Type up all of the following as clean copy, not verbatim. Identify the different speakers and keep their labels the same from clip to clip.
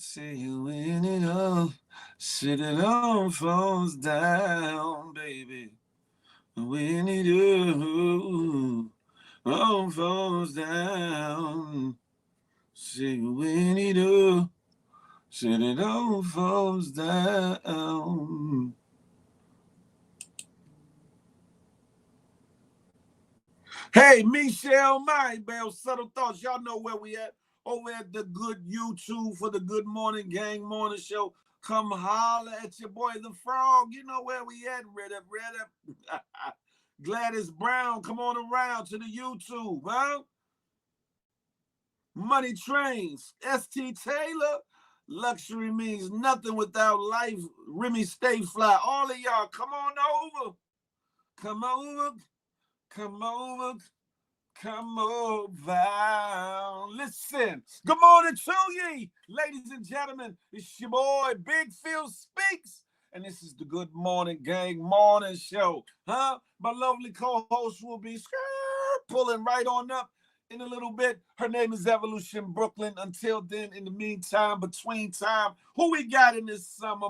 Speaker 1: See you in it all. Sit it all falls down, baby. When it all falls down. See you when it sit it all falls down. Hey, Michelle, my bell, subtle thoughts. Y'all know where we at. Over at the good YouTube for the Good Morning Gang Morning Show. Come holler at your boy the Frog. You know where we at. Red up. Gladys Brown, come on around to the YouTube, huh? Money Trains, S.T. Taylor. Luxury means nothing without life. Remy Stay Fly. All of y'all, come on over. Come over. Come over. Come over. Listen. Good morning to ye, ladies and gentlemen. It's your boy, Big Phil Speaks. And this is the Good Morning Gang Morning Show. Huh? My lovely co-host will be pulling right on up in a little bit. Her name is Evolution Brooklyn. Until then, in the meantime, between time, who we got in this summer?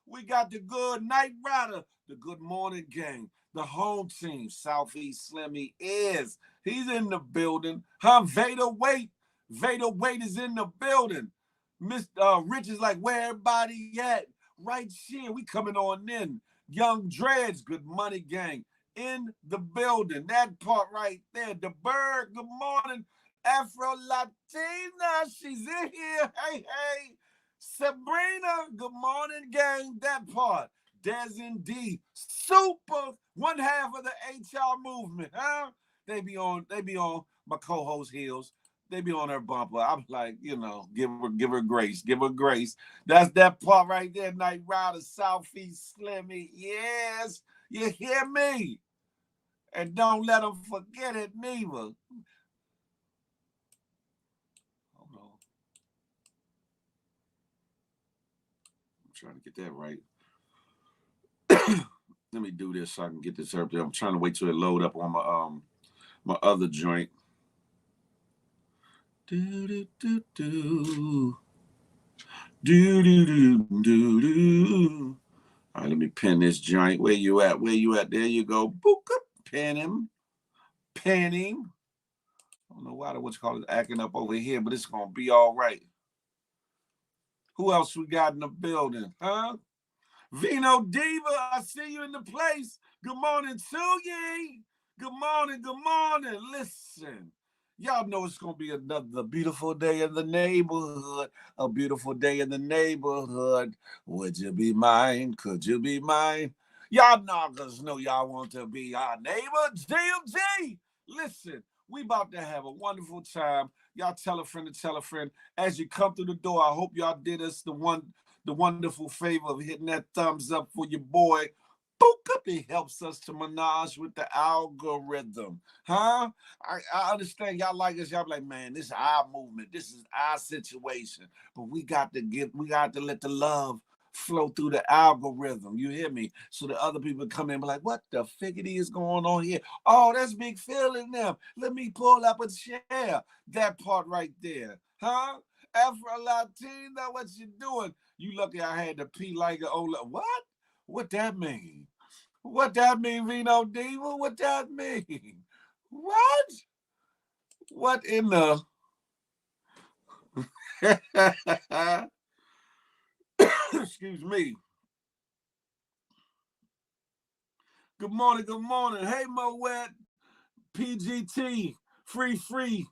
Speaker 1: We got the Good Night Rider, the Good Morning Gang. The home team, Southeast Slimmy is. He's in the building. Huh? Vader Wait. Vader Wait is in the building. Mr. Rich is like, where everybody at? Right here. We coming on in. Young Dreads, Good Money Gang, in the building. That part right there. The Bird, good morning. Afro Latina, she's in here. Hey, hey. Sabrina, good morning, gang. That part. Des and D, super one half of the HR movement, huh? They be on my co-host heels. They be on her bumper. I'm like, give her grace, give her grace. That's that part right there, Night Rider, Southeast Slimmy. Yes, you hear me? And don't let them forget it neither. Hold on. I'm trying to get that right. Let me do this so I can get this up there. I'm trying to wait till it load up on my other joint. Do do do do. Do do do do do. All right, let me pin this joint. Where you at? Where you at? There you go. Boop, pin him. Pin him. I don't know why the what's called is acting up over here, but it's gonna be all right. Who else we got in the building? Huh? Vino Diva, I see you in the place. Good morning to ye. Good morning, good morning. Listen, y'all know it's going to be another beautiful day in the neighborhood. A beautiful day in the neighborhood. Would you be mine? Could you be mine? Y'all knockers know y'all want to be our neighbor. GMG. Listen, we about to have a wonderful time. Y'all tell a friend to tell a friend. As you come through the door, I hope y'all did us the wonderful favor of hitting that thumbs up for your boy. Boop up, it helps us to menage with the algorithm. Huh? I understand y'all like us. Y'all be like, man, this is our movement. This is our situation. But we got to let the love flow through the algorithm. You hear me? So the other people come in and be like, what the figgity is going on here? Oh, that's Big Phil in them. Let me pull up a chair. That part right there. Huh? Afro Latina, what you doing? You lucky I had to pee like an old. What? What that mean? What that mean, Vino Diva? What that mean? What? What in the? Excuse me. Good morning, good morning. Hey, Moet, PGT, free.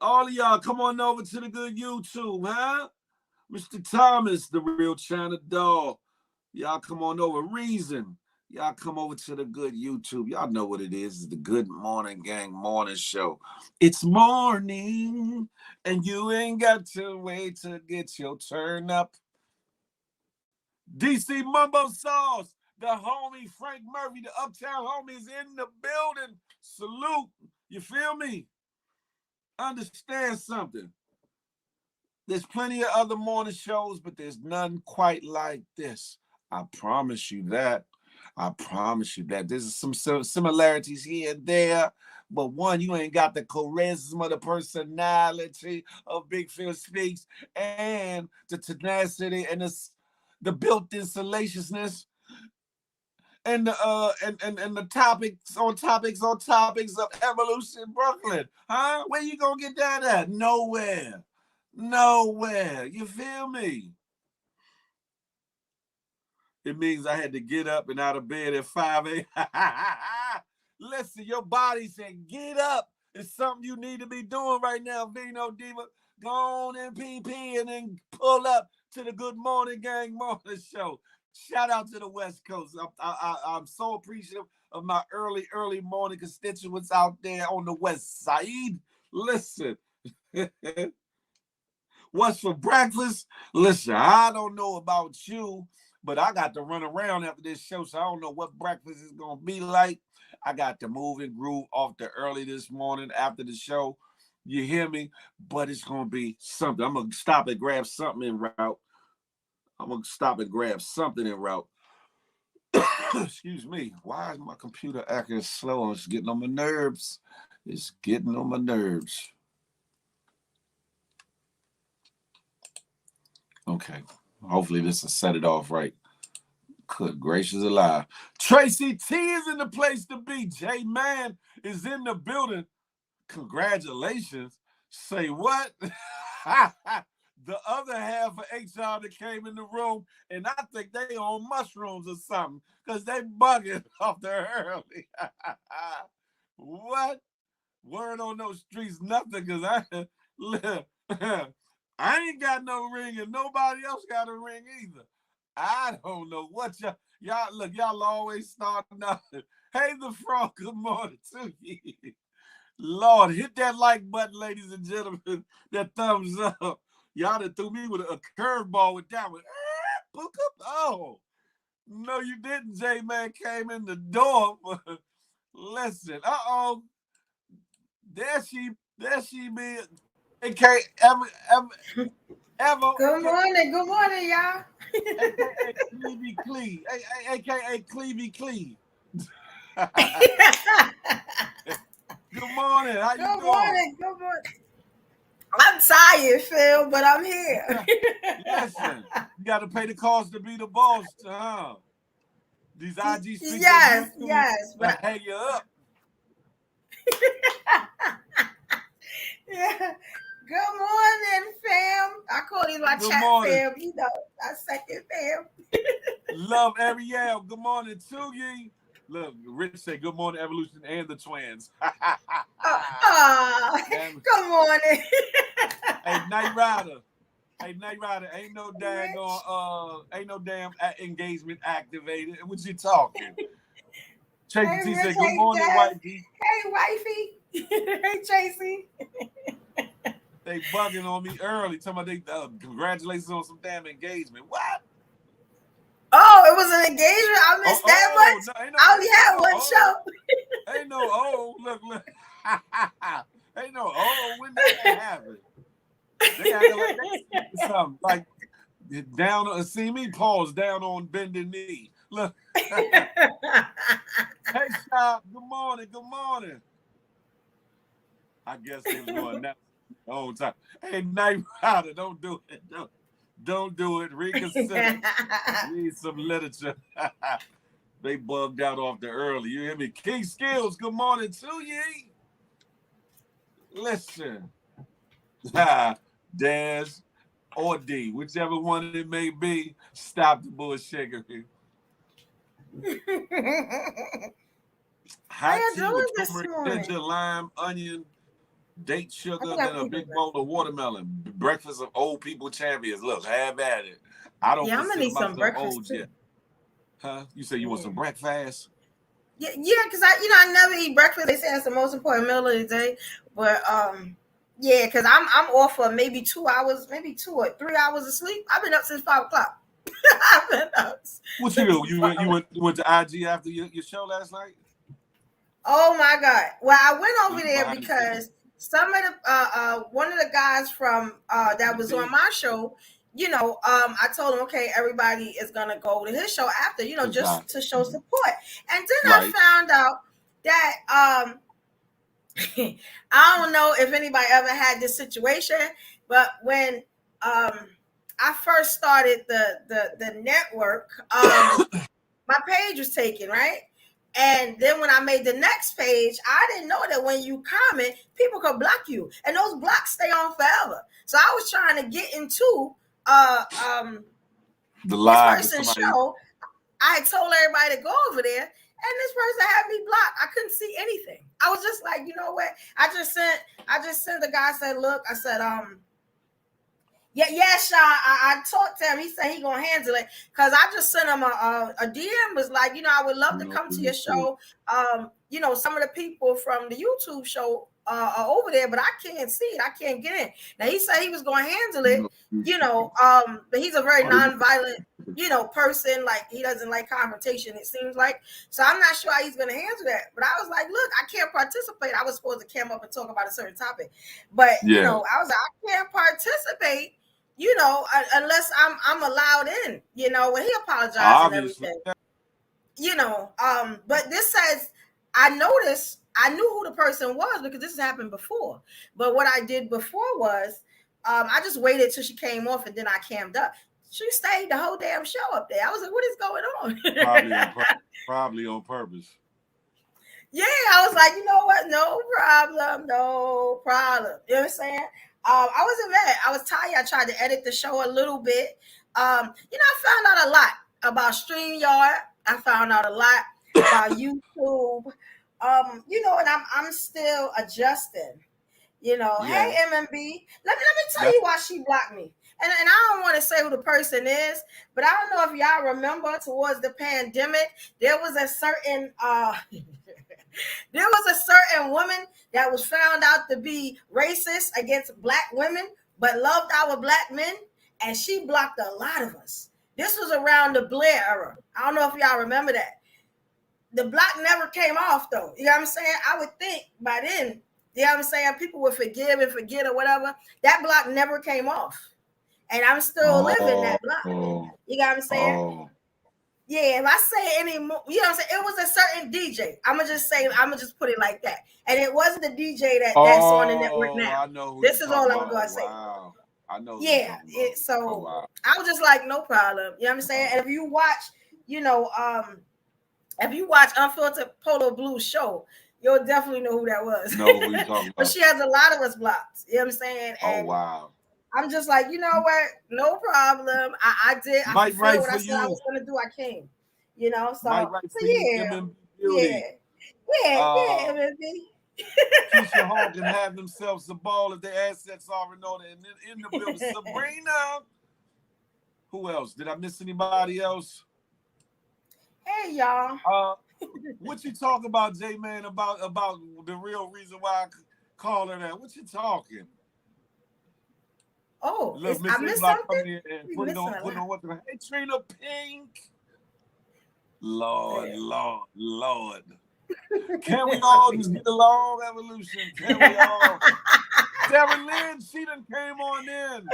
Speaker 1: All of y'all, come on over to the good YouTube, huh? Mr. Thomas, the real China doll. Y'all come on over. Reason. Y'all come over to the good YouTube. Y'all know what it is. It's the Good Morning Gang Morning Show. It's morning, and you ain't got to wait to get your turn up. DC Mumbo Sauce, the homie Frank Murphy, the Uptown homie is in the building. Salute. You feel me? Understand something. There's plenty of other morning shows, but there's none quite like this. I promise you that. I promise you that. There's some similarities here and there, But one, you ain't got the charisma, the personality of Big Phil Speaks, and the tenacity and the built-in salaciousness and the topics of evolution Brooklyn. Huh? Where you gonna get that at? Nowhere. Nowhere. You feel me? It means I had to get up and out of bed at 5 a.m. Listen, your body said, get up. It's something you need to be doing right now, Vino Diva. Go on and PP and then pull up to the Good Morning Gang Morning Show. Shout out to the West Coast. I'm so appreciative of my early morning constituents out there on the West Side. Listen. What's for breakfast? Listen, I don't know about you, but I got to run around after this show, so I don't know what breakfast is going to be like. I got to move and groove off the early this morning after the show. You hear me? But it's going to be something. I'm going to stop and grab something en route. Excuse me. Why is my computer acting slow? It's getting on my nerves. Okay. Hopefully this will set it off right. Good gracious alive. Tracy T is in the place to be. J-Man is in the building. Congratulations. Say what? The other half of HR that came in the room, and I think they on mushrooms or something, because they bugging off there early. What? Word on those streets, nothing, because I ain't got no ring, and nobody else got a ring either. I don't know what y'all always starting out. Hey, the frog, good morning to you. Lord, hit that like button, ladies and gentlemen. That thumbs up. Y'all done threw me with a curveball with that one. Oh, no, you didn't. J-Man came in the door. Listen, there she be. AK ever.
Speaker 2: Good morning, y'all.
Speaker 1: AKA Clevy Clee. AKA Clevy Clee. Good morning. How you doing?
Speaker 2: Good morning. I'm tired, Phil, but I'm here.
Speaker 1: Listen, you got to pay the cost to be the boss, huh? These IG streets
Speaker 2: yes, but
Speaker 1: hang you up.
Speaker 2: yeah. Good morning, fam. I call these my
Speaker 1: Good
Speaker 2: chat
Speaker 1: morning.
Speaker 2: fam. You know, I second fam.
Speaker 1: Love Ariel. Good morning to you. Look, Rich said good morning, Evolution and the twins.
Speaker 2: Good morning.
Speaker 1: Hey, Night Rider. Ain't no damn engagement activated. What you talking? Tracy T said, good morning, wifey.
Speaker 2: Hey, wifey. Hey, Tracy.
Speaker 1: They bugging on me early, talking about they congratulations on some damn engagement. What?
Speaker 2: Oh, it was an engagement? I missed that much? I only had one show.
Speaker 1: Ain't no look. Ain't no when that happened. They acting like they something. Like down, see me pause down on bending knee. Look. Hey, Shop, good morning. I guess they was going now the whole time. Hey, Night Rider, don't do it. Don't do it. Reconsider. Read some literature. They bugged out off the early. You hear me? King Skills, good morning to you. Listen. Daz or D, whichever one it may be, stop the bullshit. Hot tea with turmeric, ginger, lime, onion, date sugar, then a big bowl of watermelon. Breakfast of old people champions. Look, have at it. I don't consider myself old yet. Huh? You say you want some breakfast?
Speaker 2: Yeah, because I never eat breakfast. They say that's the most important meal of the day. But yeah, because I'm off for maybe 2 hours, maybe 2 or 3 hours of sleep. I've been up since 5 o'clock. I've been up.
Speaker 1: What you do? You went to IG after your show last night?
Speaker 2: Oh my God! Well, I went over there because some of the one of the guys from that was on my show. I told him, okay, everybody is gonna go to his show after, just to show support. And then I found out that I don't know if anybody ever had this situation, but when I first started the network, my page was taken, right? And then when I made the next page, I didn't know that when you comment, people could block you, and those blocks stay on forever. So I was trying to get into
Speaker 1: the
Speaker 2: this
Speaker 1: live with
Speaker 2: person's
Speaker 1: somebody.
Speaker 2: show. I had told everybody to go over there, and this person had me blocked. I couldn't see anything. I was just like, you know what? I just sent the guy, said, look, I said, yeah, Sean. I talked to him. He said he gonna handle it because I just sent him a DM. Was like, you know, I would love to come to your show. You know, some of the people from the YouTube show are over there, but I can't see it. I can't get in. Now he said he was gonna handle it. You know, but he's a very nonviolent, you know, person. Like he doesn't like confrontation. It seems like. So I'm not sure how he's gonna handle that. But I was like, look, I can't participate. I was supposed to come up and talk about a certain topic, but you know, I was like, I can't participate. You know, unless I'm allowed in, you know, when he apologized and everything. You know, but this says I noticed I knew who the person was because this has happened before. But what I did before was I just waited till she came off and then I cammed up. She stayed the whole damn show up there. I was like, what is going on?
Speaker 1: Probably on purpose.
Speaker 2: Yeah, I was like, you know what? No problem. No problem. You know what I'm saying? I wasn't mad. I was tired. I tried to edit the show a little bit. You know, I found out a lot about StreamYard. I found out a lot about YouTube. You know, and I'm still adjusting. You know, hey MMB, let me tell you why she blocked me. And I don't want to say who the person is, but I don't know if y'all remember towards the pandemic, there was a certain there was a certain woman that was found out to be racist against black women, but loved our black men, and she blocked a lot of us. This was around the Blair era. I don't know if y'all remember that. The block never came off though. You know what I'm saying? I would think by then, you know what I'm saying, people would forgive and forget or whatever. That block never came off. And I'm still living that block. You know what I'm saying? Yeah, if I say any more, you know what I'm saying? It was a certain DJ. I'm gonna just put it like that. And it wasn't the DJ that's on the network now.
Speaker 1: I know who
Speaker 2: this is all I'm gonna say.
Speaker 1: Wow. I know.
Speaker 2: Yeah, I was just like, no problem. You know what I'm saying? And if you watch, you know, if you watch Unfiltered Polo Blues show, you'll definitely know who that was.
Speaker 1: Know who you talking about.
Speaker 2: But she has a lot of us blocked. You know what I'm saying? And
Speaker 1: wow.
Speaker 2: I'm just like, you know what? No problem. I did. I fulfilled what I said I was going to do. I came. You know, so yeah. Yeah, MMB.
Speaker 1: Keisha Hall can have themselves a ball if their assets are in order. And then in the building, Sabrina. Who else? Did I miss anybody else?
Speaker 2: Hey, y'all.
Speaker 1: What you talking about, J-Man, about the real reason why I call her that? What you talking?
Speaker 2: Oh, I missed something?
Speaker 1: Put on what the hey, Trina Pink. Lord. Can we all just get along, Evolution? Can we all? Sarah Lynn, she done came on in.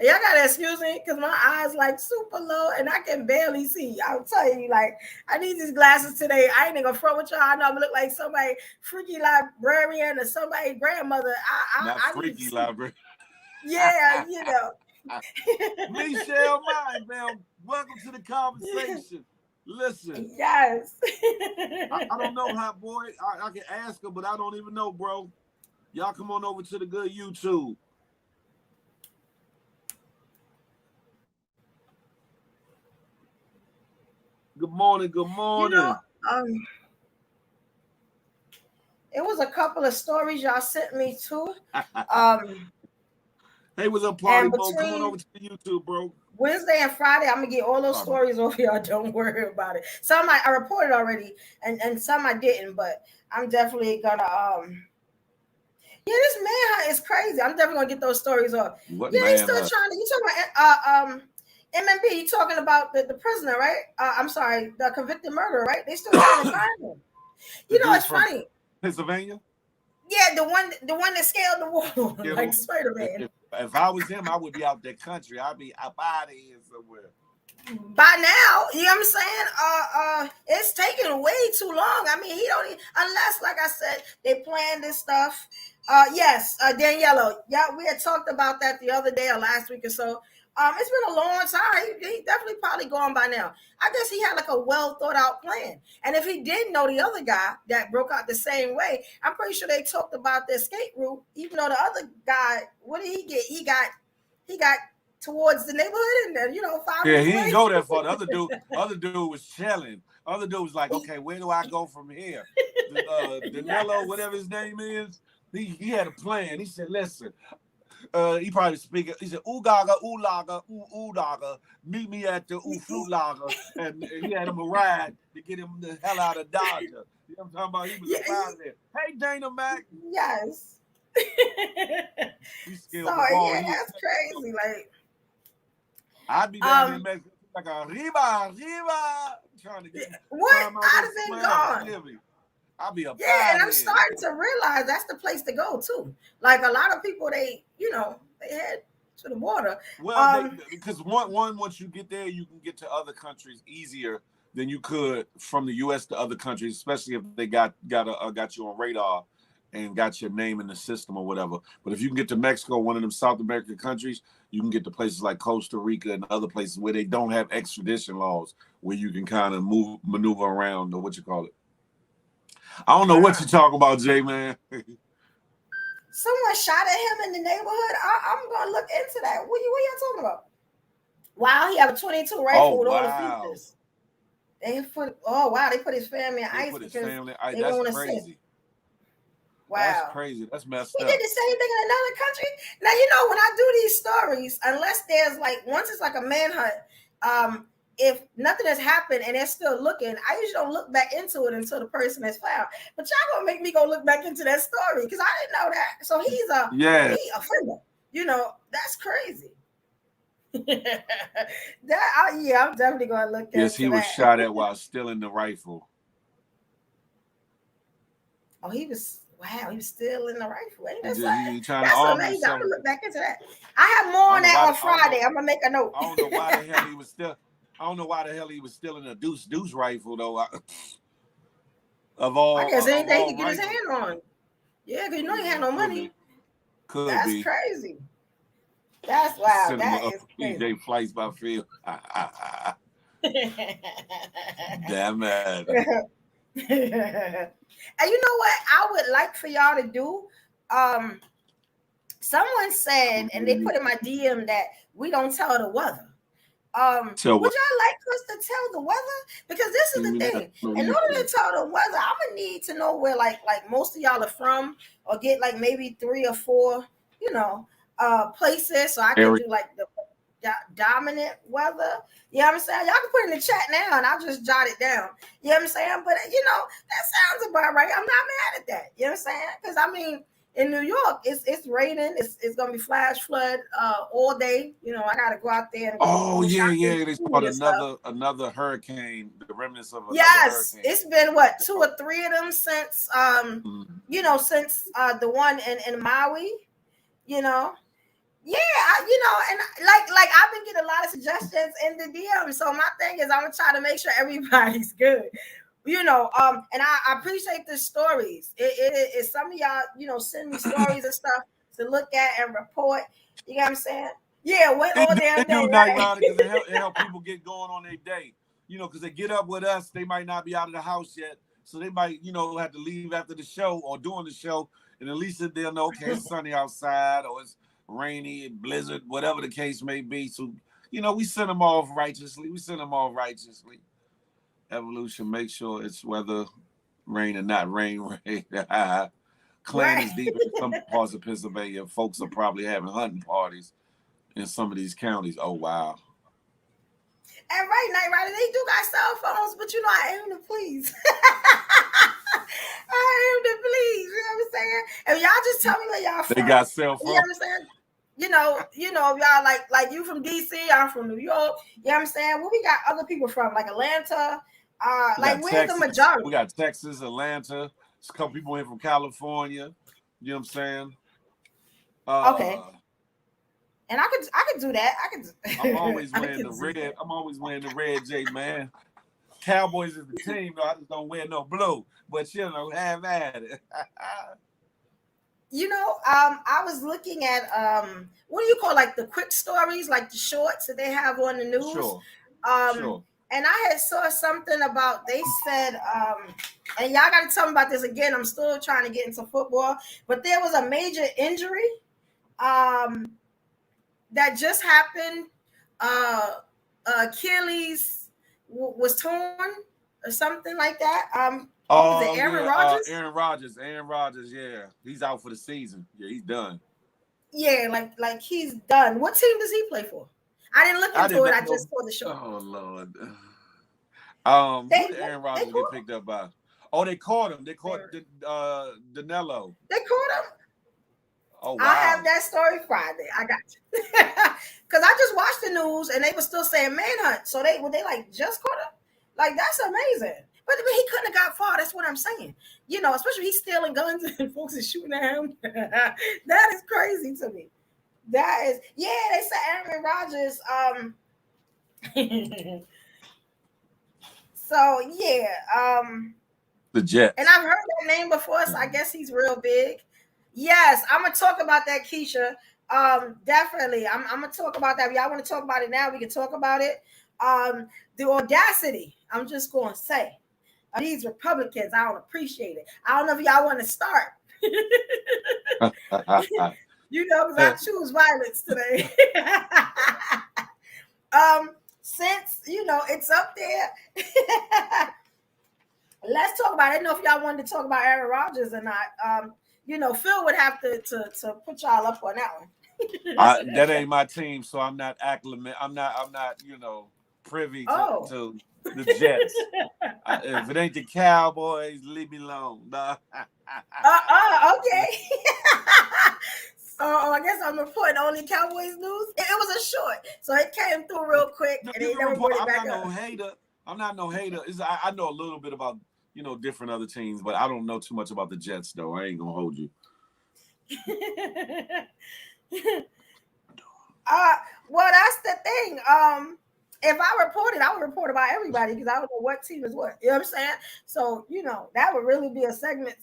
Speaker 2: Y'all gotta excuse me because my eyes like super low and I can barely see. I'm telling you, like, I need these glasses today. I ain't even gonna front with y'all. I know I'm gonna look like somebody freaky librarian or somebody grandmother.
Speaker 1: Not
Speaker 2: I
Speaker 1: freaky librarian.
Speaker 2: Yeah, you know.
Speaker 1: Michelle Mindbell, welcome to the conversation. Listen.
Speaker 2: Yes.
Speaker 1: I don't know how, boy. I can ask her, but I don't even know, bro. Y'all come on over to the good YouTube. Good morning.
Speaker 2: You know, it was a couple of stories y'all sent me too.
Speaker 1: Hey, what's up, party mode? Come on over to the YouTube, bro.
Speaker 2: Wednesday and Friday, I'm gonna get all those stories over y'all. Don't worry about it. Some I reported already, and some I didn't, but I'm definitely gonna yeah, this manhunt is crazy. I'm definitely gonna get those stories off. He's still trying to. You talking about MMB? You talking about the prisoner, right? I'm sorry, the convicted murderer, right? They still trying to find him. You know, it's funny.
Speaker 1: Pennsylvania.
Speaker 2: Yeah, the one that scaled the wall, like Spider-Man.
Speaker 1: If I was him, I would be out that country. I'd be up out of here somewhere.
Speaker 2: by now, you know what I'm saying? It's taking way too long. I mean, he don't unless, like I said, they plan this stuff. Yes, Daniela. Yeah, we had talked about that the other day or last week or so. It's been a long time. He definitely probably gone by now. I guess he had like a well thought out plan. And if he did know the other guy that broke out the same way, I'm pretty sure they talked about the escape route. Even though the other guy, what did he get? He got towards the neighborhood and then 5
Speaker 1: Yeah,
Speaker 2: minutes
Speaker 1: he didn't
Speaker 2: away.
Speaker 1: go that far. The other dude was chilling. Other dude was like, okay, where do I go from here? Danilo, whatever his name is, he had a plan. He said, listen, he probably speaking. He said, "Oogaga, oolaga, oodaga, meet me at the fruit lager," and he had him a ride to get him the hell out of Dodger. You know what I'm talking about? He was out there. Hey, Dana Mac.
Speaker 2: Yes.
Speaker 1: He's skilled
Speaker 2: So
Speaker 1: the ball.
Speaker 2: yeah, that's crazy. Like,
Speaker 1: I'd be down there in Mexico like a Riva, trying to get
Speaker 2: what? I'd have been gone.
Speaker 1: I'll be up.
Speaker 2: Yeah, and I'm starting to realize that's the place to go too. Like a lot of people, they head to the water.
Speaker 1: Well, because once you get there, you can get to other countries easier than you could from the U.S. to other countries, especially if they got you on radar and got your name in the system or whatever. But if you can get to Mexico, one of them South American countries, you can get to places like Costa Rica and other places where they don't have extradition laws, where you can kind of maneuver around, or what you call it. I don't know what you talk about, Jay, man.
Speaker 2: Someone shot at him in the neighborhood. I'm gonna look into that. What y'all talking about? Wow, he have a 22 rifle with all the features. They put his family in ice because they want to see. Wow,
Speaker 1: that's crazy. That's messed up.
Speaker 2: He did the same thing in another country. Now when I do these stories, unless there's once it's like a manhunt, if nothing has happened and they're still looking, I usually don't look back into it until the person is found. But y'all gonna make me go look back into that story because I didn't know that. So he's a offender. That's crazy. I'm definitely gonna look.
Speaker 1: Yes, he was shot at while stealing the rifle.
Speaker 2: Oh, he was. Wow, he was stealing the rifle. That's
Speaker 1: amazing.
Speaker 2: I'm gonna look back into that. I have more on that on Friday. I'm gonna make a note.
Speaker 1: I don't know why the hell he was still. I don't know why the hell he was stealing a deuce rifle though.
Speaker 2: I guess anything he could get his hand on. Yeah, because he had no money. That's crazy. That's wow. That is crazy.
Speaker 1: PJ flights by field. Damn it.
Speaker 2: And you know what I would like for y'all to do? Someone said, and they put in my DM that we don't tell the weather. Would y'all like us to tell the weather? Because this is the thing. In order to tell the weather, I'm gonna need to know where like most of y'all are from, or get like maybe 3 or 4, places, so I can do like the dominant weather. You know what I'm saying? Y'all can put it in the chat now and I'll just jot it down. You know what I'm saying? But that sounds about right. I'm not mad at that. You know what I'm saying? Because I mean, in New York, it's raining. It's gonna be flash flood all day. I gotta go out there. And
Speaker 1: They called another hurricane. The remnants of another hurricane.
Speaker 2: It's been 2 or 3 of them since since the one in Maui. And like I've been getting a lot of suggestions in the DM. So my thing is I'm gonna try to make sure everybody's good. And I appreciate the stories. It some of y'all, send me stories and stuff to look at and report. You know what I'm saying? Yeah, what all damn day.
Speaker 1: Because it help people get going on their day. Because they get up with us, they might not be out of the house yet. So they might, have to leave after the show or during the show. And at least they'll know, okay, it's sunny outside or it's rainy, blizzard, whatever the case may be. So, we send them off righteously. Evolution, make sure it's weather, rain and not rain. Clan is deep in some parts of Pennsylvania. Folks are probably having hunting parties in some of these counties. Oh, wow.
Speaker 2: And Night Rider, they do got cell phones, but I aim to please. I aim to please. You know what I'm saying? And y'all just tell me where y'all from.
Speaker 1: They got cell phones.
Speaker 2: You know what I'm saying? Y'all like you from DC, I'm from New York. You know what I'm saying? Where we got other people from, like Atlanta. Where's the majority?
Speaker 1: We got Texas, Atlanta. There's a couple people in from California. You know what I'm saying?
Speaker 2: Okay. And I could do that.
Speaker 1: I'm always wearing the red. I'm always wearing the red, J, man. Cowboys is the team, though. I just don't wear no blue. But have at it.
Speaker 2: I was looking at what do you call like the quick stories, like the shorts that they have on the news.
Speaker 1: Sure.
Speaker 2: And I had saw something about, they said, and y'all got to tell me about this again. I'm still trying to get into football, but there was a major injury that just happened. Achilles was torn or something like that. Was it Aaron Rodgers?
Speaker 1: Aaron Rodgers, yeah. He's out for the season. Yeah, he's done.
Speaker 2: Yeah, like he's done. What team does he play for? I didn't look into it. I just saw the show.
Speaker 1: Oh, Lord. Who did Aaron Rodgers get picked up by? Oh, they caught him. They caught Danilo.
Speaker 2: They caught him?
Speaker 1: Oh, wow.
Speaker 2: I have that story Friday. I got you. Because I just watched the news and they were still saying manhunt. So they like just caught him? Like, that's amazing. But he couldn't have got far. That's what I'm saying. Especially he's stealing guns and folks are shooting at him. That is crazy to me. That is, they said Aaron Rodgers. So
Speaker 1: the Jets.
Speaker 2: And I've heard that name before, so I guess he's real big. Yes, I'm gonna talk about that, Keisha. Definitely. I'm gonna talk about that. If y'all want to talk about it now, we can talk about it. The audacity, I'm just gonna say, these Republicans, I don't appreciate it. I don't know if y'all want to start. Because I choose violence today. Since it's up there. Let's talk about it. I don't know if y'all wanted to talk about Aaron Rodgers or not. Phil would have to put y'all up on that one.
Speaker 1: That ain't my team, so I'm not acclimate. I'm not privy to the Jets. If it ain't the Cowboys, leave me alone.
Speaker 2: Okay. So I guess I'm reporting only Cowboys news. It was a short, so it came through real quick, and they never put it back up.
Speaker 1: I'm not no hater. I know a little bit about different other teams, but I don't know too much about the Jets, though. I ain't gonna hold you.
Speaker 2: Well, that's the thing. If I reported, I would report about everybody because I don't know what team is what. You know what I'm saying? So that would really be a segment.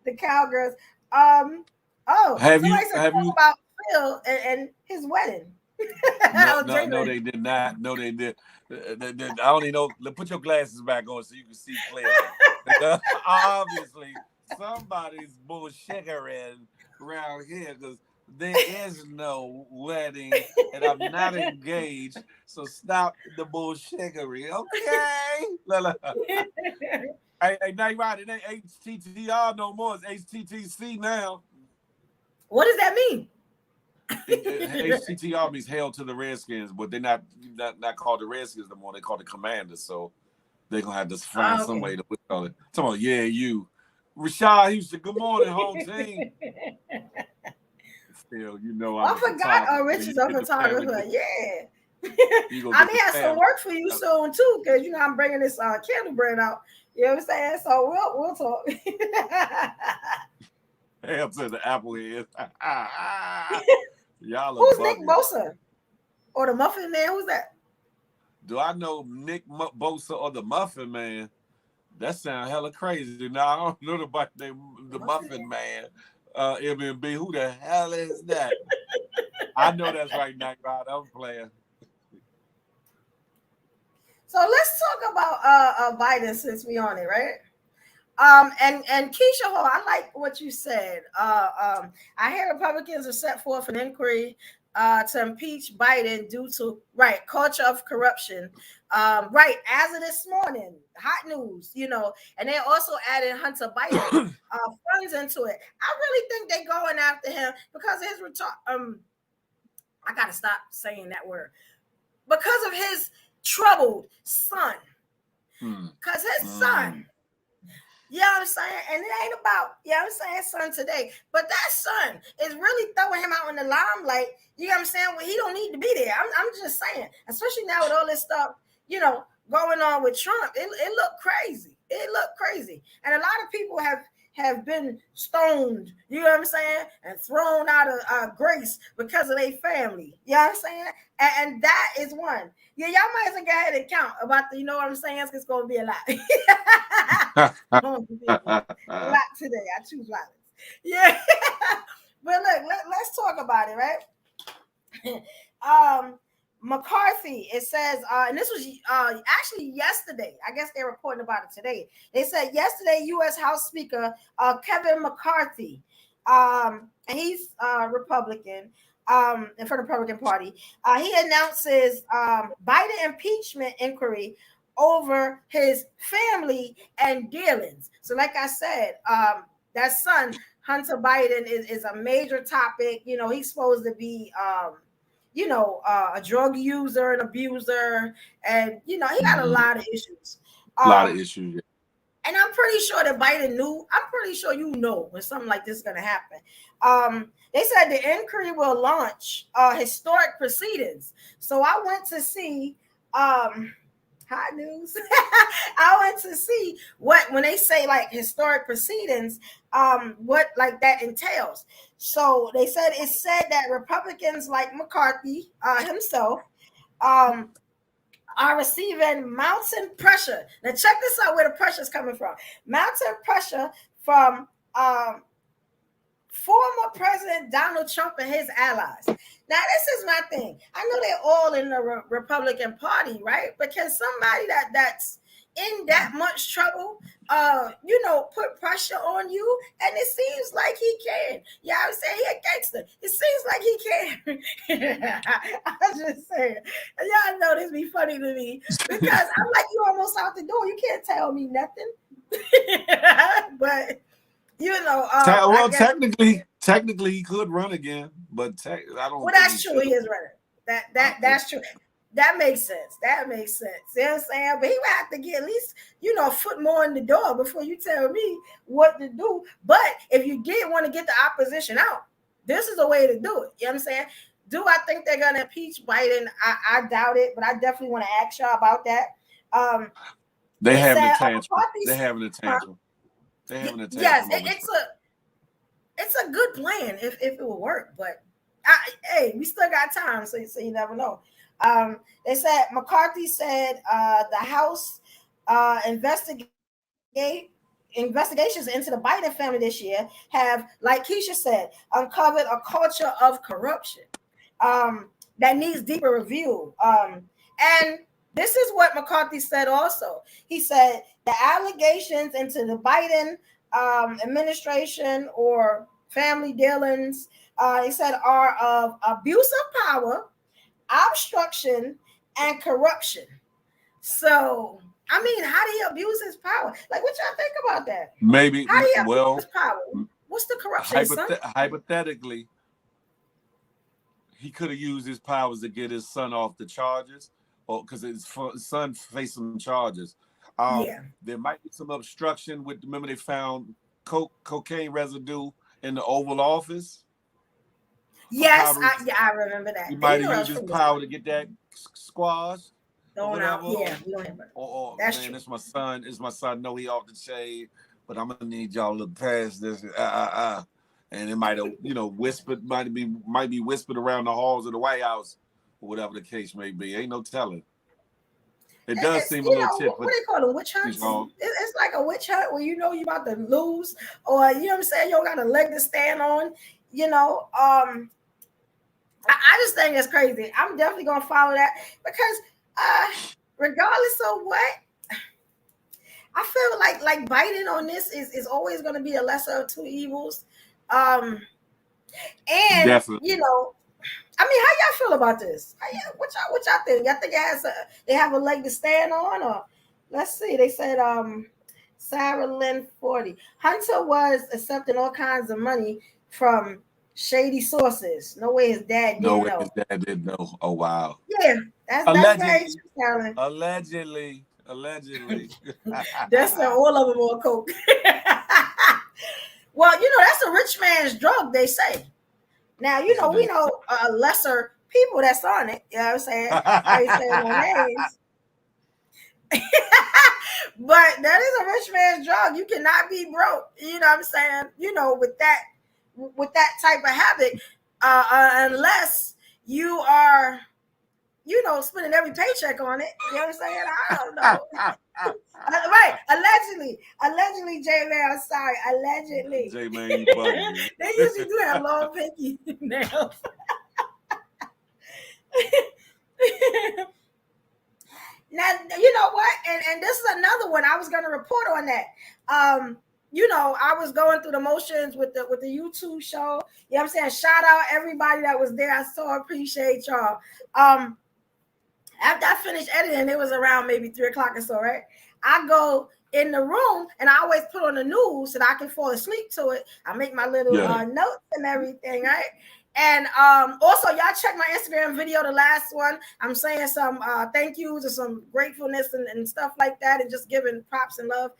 Speaker 2: The Cowgirls.
Speaker 1: Have you
Speaker 2: about Phil and his wedding?
Speaker 1: No, they did not. No, they did. I only know. Put your glasses back on so you can see clearly. Obviously, somebody's bullshitting around here because there is no wedding and I'm not engaged. So stop the bullshittery, okay? Hey, now you're right. It ain't HTTR no more. It's HTTC now.
Speaker 2: What does that mean?
Speaker 1: HTTR means hail to the Redskins, but they're not called the Redskins no more. They call the Commanders, so they're gonna have to find some way to call it. Talking about you, Rashad Houston. Good morning, home team. Still,
Speaker 2: I forgot. Rich is a photographer. Yeah. I may have some work for you soon too, because I'm bringing this candle brand out. You know what I'm saying? So we'll talk.
Speaker 1: Hail to the apple head. Y'all
Speaker 2: Who's Nick Bosa? Or the Muffin Man? Who's that?
Speaker 1: Do I know Nick Bosa or the Muffin Man? That sounds hella crazy. Now I don't know about the Muffin Man. MMB. Who the hell is that? I know that's right, Night Rod. I'm playing.
Speaker 2: So let's talk about Biden since we on it, right? And Keisha Hall, I like what you said. I hear Republicans are set forth an inquiry to impeach Biden due to culture of corruption. As of this morning, hot news, and they also added Hunter Biden funds into it. I really think they're going after him because his I gotta stop saying that word because of his troubled son. Because his son. You know what I'm saying? And it ain't about, son today. But that son is really throwing him out in the limelight. You know what I'm saying? Well, he don't need to be there. I'm just saying. Especially now with all this stuff, going on with Trump. It looked crazy. It looked crazy. And a lot of people have, have been stoned, you know what I'm saying, and thrown out of grace because of their family. You know what I'm saying? And that is one. Yeah, y'all might as well go ahead and count about the, you know what I'm saying? It's going to be a lot. A lot today. I choose violence. Yeah. But look, let's talk about it, right? McCarthy, it says, and this was actually yesterday. I guess they're reporting about it today. They said yesterday, U.S. House Speaker Kevin McCarthy, and he's Republican, and for the Republican Party, he announces Biden impeachment inquiry over his family and dealings. So, like I said, that son Hunter Biden is a major topic. You know, he's supposed to be a drug user and abuser, and he got a lot of issues.
Speaker 1: A lot of issues. Yeah.
Speaker 2: And I'm pretty sure that Biden knew. I'm pretty sure when something like this is going to happen. They said the inquiry will launch historic proceedings. So I went to see hot news. I went to see when they say like historic proceedings, what like that entails. So they said that Republicans like McCarthy himself are receiving mounting pressure. Now check this out, where the pressure is coming from. Mounting pressure from former President Donald Trump and his allies. Now, this is my thing. I know they're all in the Republican Party, right? But can somebody that's in that much trouble, put pressure on you? And it seems like he can. Yeah, I would say he a gangster. It seems like he can. I'm just saying. Y'all know this be funny to me because I'm like, you almost out the door. You can't tell me nothing. But
Speaker 1: technically he could run again, but I don't.
Speaker 2: Well, that's true. He is running. That's true. That makes sense. You know what I'm saying? But he would have to get at least, a foot more in the door before you tell me what to do. But if you did want to get the opposition out, this is a way to do it. You know what I'm saying? Do I think they're going to impeach Biden? I doubt it, but I definitely want to ask y'all about that.
Speaker 1: They having a tantrum. They're having a tantrum.
Speaker 2: Yes, it's a good plan if it will work. But hey, we still got time, so you never know. They said McCarthy said the House investigations into the Biden family this year have, like Keisha said, uncovered a culture of corruption that needs deeper review. And this is what McCarthy said also. He said the allegations into the Biden administration or family dealings, he said, are of abuse of power, obstruction, and corruption. So, I mean, how do you abuse his power? Like, what y'all think about that?
Speaker 1: Maybe.
Speaker 2: How do you abuse his power? What's the corruption?
Speaker 1: Hypothetically, he could have used his powers to get his son off the charges, or because his son faced some charges. There might be some obstruction with. Remember, they found cocaine residue in the Oval Office.
Speaker 2: Yes, I remember that.
Speaker 1: He might have used his power to get that squashed.
Speaker 2: Going out, yeah. We don't have it. That's
Speaker 1: man,
Speaker 2: true.
Speaker 1: It's my son. Know he off the shade, but I'm gonna need y'all to look past this. And it might have, whispered, might be whispered around the halls of the White House, or whatever the case may be. Ain't no telling. It does seem a little tip.
Speaker 2: What they call them, witch hunts? It's like a witch hunt where you're about to lose, or you know what I'm saying, you don't got a leg to stand on. I just think it's crazy. I'm definitely gonna follow that because regardless of what, I feel like Biden on this is always gonna be a lesser of two evils. And
Speaker 1: definitely.
Speaker 2: I mean, how y'all feel about this? What y'all think? Y'all think they have a leg to stand on? Or let's see. They said Sarah Lynn 40. Hunter was accepting all kinds of money from shady sources. No way his dad didn't know.
Speaker 1: His dad didn't know. Oh wow.
Speaker 2: Yeah, that's very true.
Speaker 1: Allegedly.
Speaker 2: That's all of them on coke. Well, that's a rich man's drug, they say. Now, we know lesser people that's on it. You know what I'm saying? I ain't saying no names. But that is a rich man's drug. You cannot be broke. You know what I'm saying? With that type of habit, unless you are, spending every paycheck on it. You know what I'm saying? I don't know. Right. Allegedly, J Man. I'm sorry. Allegedly.
Speaker 1: J Man, you bugging.
Speaker 2: They usually do have long pinky nails. Now, you know what? And this is another one. I was going to report on that. I was going through the motions with the YouTube show. You know what I'm saying? Shout out everybody that was there. I so appreciate y'all. After I finished editing, it was around maybe 3:00 or so, right? I go in the room and I always put on the news so that I can fall asleep to it. I make my little notes and everything, right? And also, y'all check my Instagram video, the last one. I'm saying some thank yous and some gratefulness and stuff like that, and just giving props and love.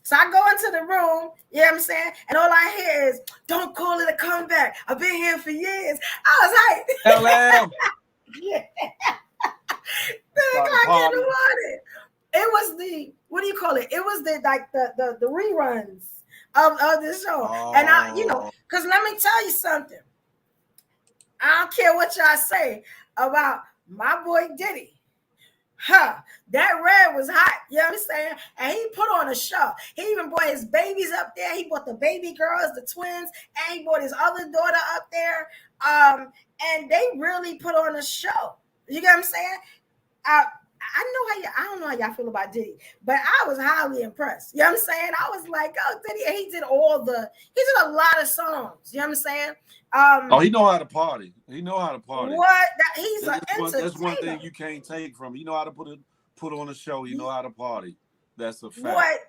Speaker 2: So I go into the room, you know what I'm saying? And all I hear is, don't call it a comeback. I've been here for years. I was hyped.
Speaker 1: LM.
Speaker 2: Yeah. 3:00 in the morning. It was the, what do you call it? It was the reruns of this show. Oh. And because let me tell you something. I don't care what y'all say about my boy Diddy. That red was hot, you know what I'm saying? And he put on a show. He even brought his babies up there. He brought the baby girls, the twins, and he brought his other daughter up there. And they really put on a show. You get what I'm saying? I don't know how y'all feel about Diddy, but I was highly impressed. You know what I'm saying? I was like, oh, Diddy, he did a lot of songs. You know what I'm saying?
Speaker 1: He know how to party. He know how to party.
Speaker 2: He's an entertainer.
Speaker 1: That's one thing you can't take from him. You know how to put on a show. You know how to party. That's a fact.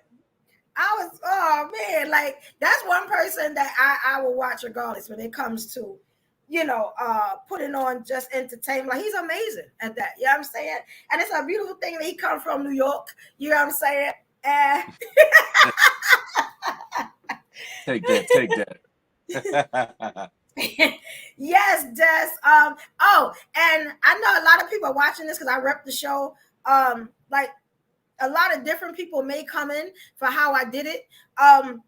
Speaker 2: Oh man, like that's one person that I will watch regardless when it comes to, putting on just entertainment. Like he's amazing at that. You know what I'm saying? And it's a beautiful thing that he come from New York. You know what I'm saying?
Speaker 1: Take that.
Speaker 2: Yes, Des. And I know a lot of people are watching this because I rep the show. Like a lot of different people may come in for how I did it. I'm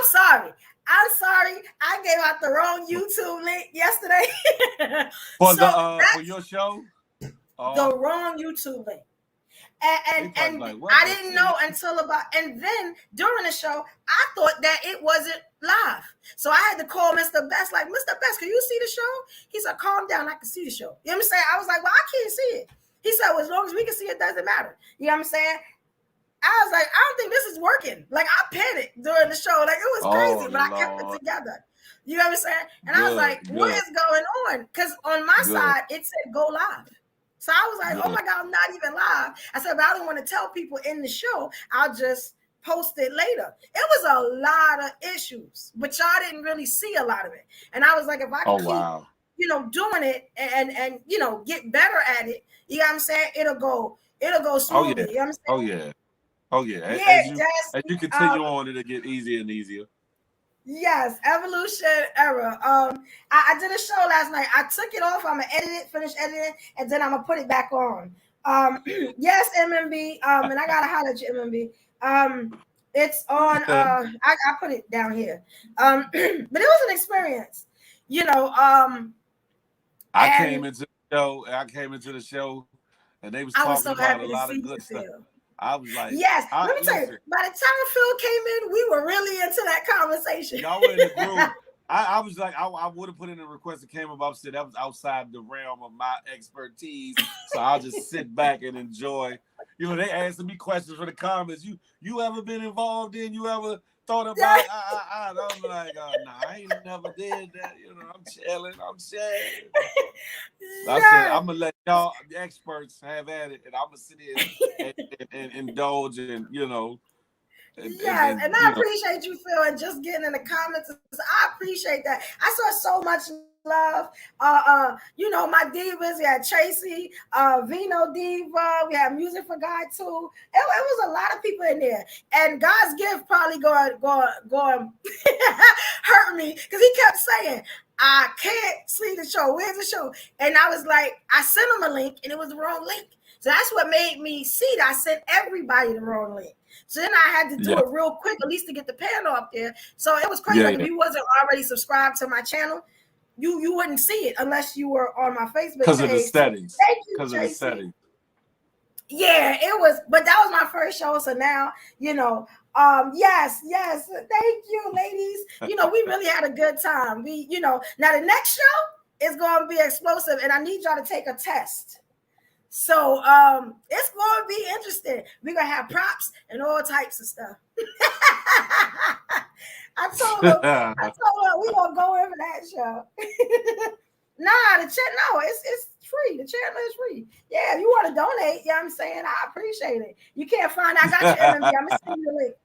Speaker 2: sorry. I gave out the wrong YouTube link yesterday.
Speaker 1: For your show?
Speaker 2: The wrong YouTube link. And I didn't know and then during the show, I thought that it wasn't live. So I had to call Mr. Best, like, Mr. Best, can you see the show? He said, calm down, I can see the show. You know what I'm saying? I was like, well, I can't see it. He said, well, as long as we can see it, doesn't matter. You know what I'm saying? I was like, I don't think this is working. Like, I panicked during the show. Like, it was crazy, but I kept it together. You know what I'm saying? And I was like, what is going on? Because on my side, it said go live. So I was like, oh my God, I'm not even live. I said, but I don't want to tell people in the show. I'll just post it later. It was a lot of issues, but y'all didn't really see a lot of it. And I was like, if I keep, doing it and get better at it, you know what I'm saying? It'll go smoothly. You know what I'm saying?
Speaker 1: Oh yeah. As you continue on, it'll get easier and easier.
Speaker 2: Yes, evolution era. I did a show last night. I took it off. I'm gonna finish editing, and then I'm gonna put it back on. Yes, MMB. And I gotta holler at you, MMB. It's on. I put it down here. But it was an experience.
Speaker 1: I came into the show, and they was talking about a lot of good stuff. I was like,
Speaker 2: yes. Let me tell you. By the time Phil came in, we were really into that conversation.
Speaker 1: Y'all were in the group. I was like, I would have put in a request that came up. Said that was outside the realm of my expertise, so I'll just sit back and enjoy. They asking me questions for the comments. You ever been involved in? You ever thought about? I'm like, no, I ain't never did that. I'm chilling. I said, I'm gonna let y'all the experts have at it, and I'm gonna sit here and indulge and
Speaker 2: and I appreciate you, Phil, and just getting in the comments. I appreciate that. I saw so much love. My divas. We had Tracy, Vino Diva. We had Music for God too. It was a lot of people in there, and God's gift probably going hurt me because he kept saying, I can't see the show. Where's the show? And I was like, I sent him a link, and it was the wrong link. So that's what made me see that I sent everybody the wrong link. So then I had to do it real quick, at least to get the panel up there. So it was crazy. Like if you wasn't already subscribed to my channel, you wouldn't see it unless you were on my Facebook page.
Speaker 1: Because of the settings.
Speaker 2: Thank you, Tracy. Yeah, it was, but that was my first show. So now, yes, thank you, ladies. We really had a good time. Now the next show is going to be explosive, and I need y'all to take a test. So it's going to be interesting. We're going to have props and all types of stuff. I told her we're going to go over that show. Nah, it's free. The channel is free. Yeah, if you want to donate, I'm saying, I appreciate it. You can't find, I got your MMB. I'm going to send you the link.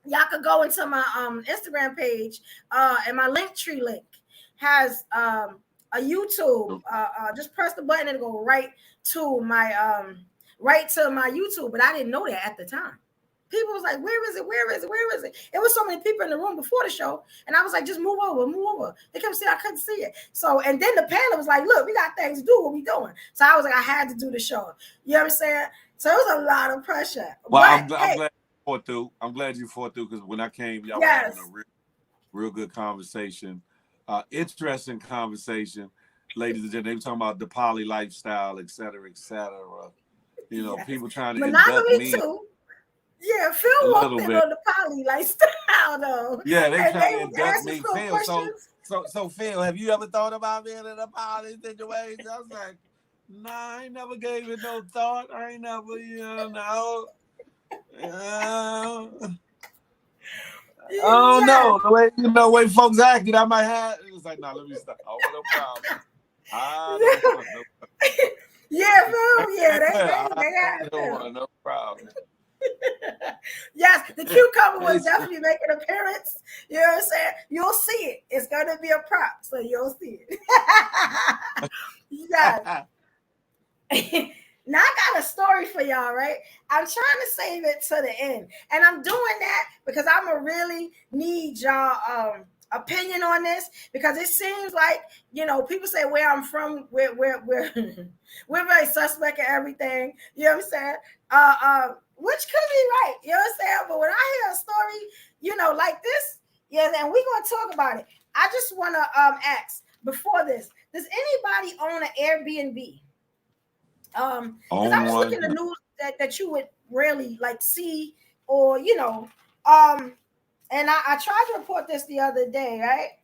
Speaker 2: Y'all could go into my Instagram page, and my Linktree link has a YouTube. Just press the button and go right to my YouTube. But I didn't know that at the time. People was like, where is it? Where is it? Where is it? It was so many people in the room before the show. And I was like, just move over. They kept saying I couldn't see it. So, and then the panel was like, look, we got things to do. What we doing? So I was like, I had to do the show. You know what I'm saying? So it was a lot of pressure.
Speaker 1: Well, I'm glad you fought through. I'm glad you fought through, because when I came, y'all were having a real good conversation. Interesting conversation. Ladies and gentlemen, they were talking about the poly lifestyle, et cetera, et cetera. People trying to
Speaker 2: monogamy me. Too. Yeah, Phil walked in on the poly lifestyle though.
Speaker 1: Yeah, they trying to induct me. Phil, so Phil, have you ever thought about being in a poly situation? I was like, nah, I ain't never gave it no thought. I ain't never, Oh no, the way folks acted, I might have. It was like, nah, let me stop. Oh, no problem.
Speaker 2: They
Speaker 1: no problem.
Speaker 2: Yes, the cucumber was definitely making an appearance. You know what I'm saying? You'll see it. It's gonna be a prop, so you'll see it. Yes. Now I got a story for y'all, right? I'm trying to save it to the end, and I'm doing that because I'm gonna really need y'all opinion on this, because it seems like people say where I'm from, we're very suspect of everything. You know what I'm saying? Which could be right. You know what I'm saying? But when I hear a story, like this, and we're gonna talk about it. I just want to ask before this: does anybody own an Airbnb? Because I was looking at the news that you would rarely see, or and I tried to report this the other day, right?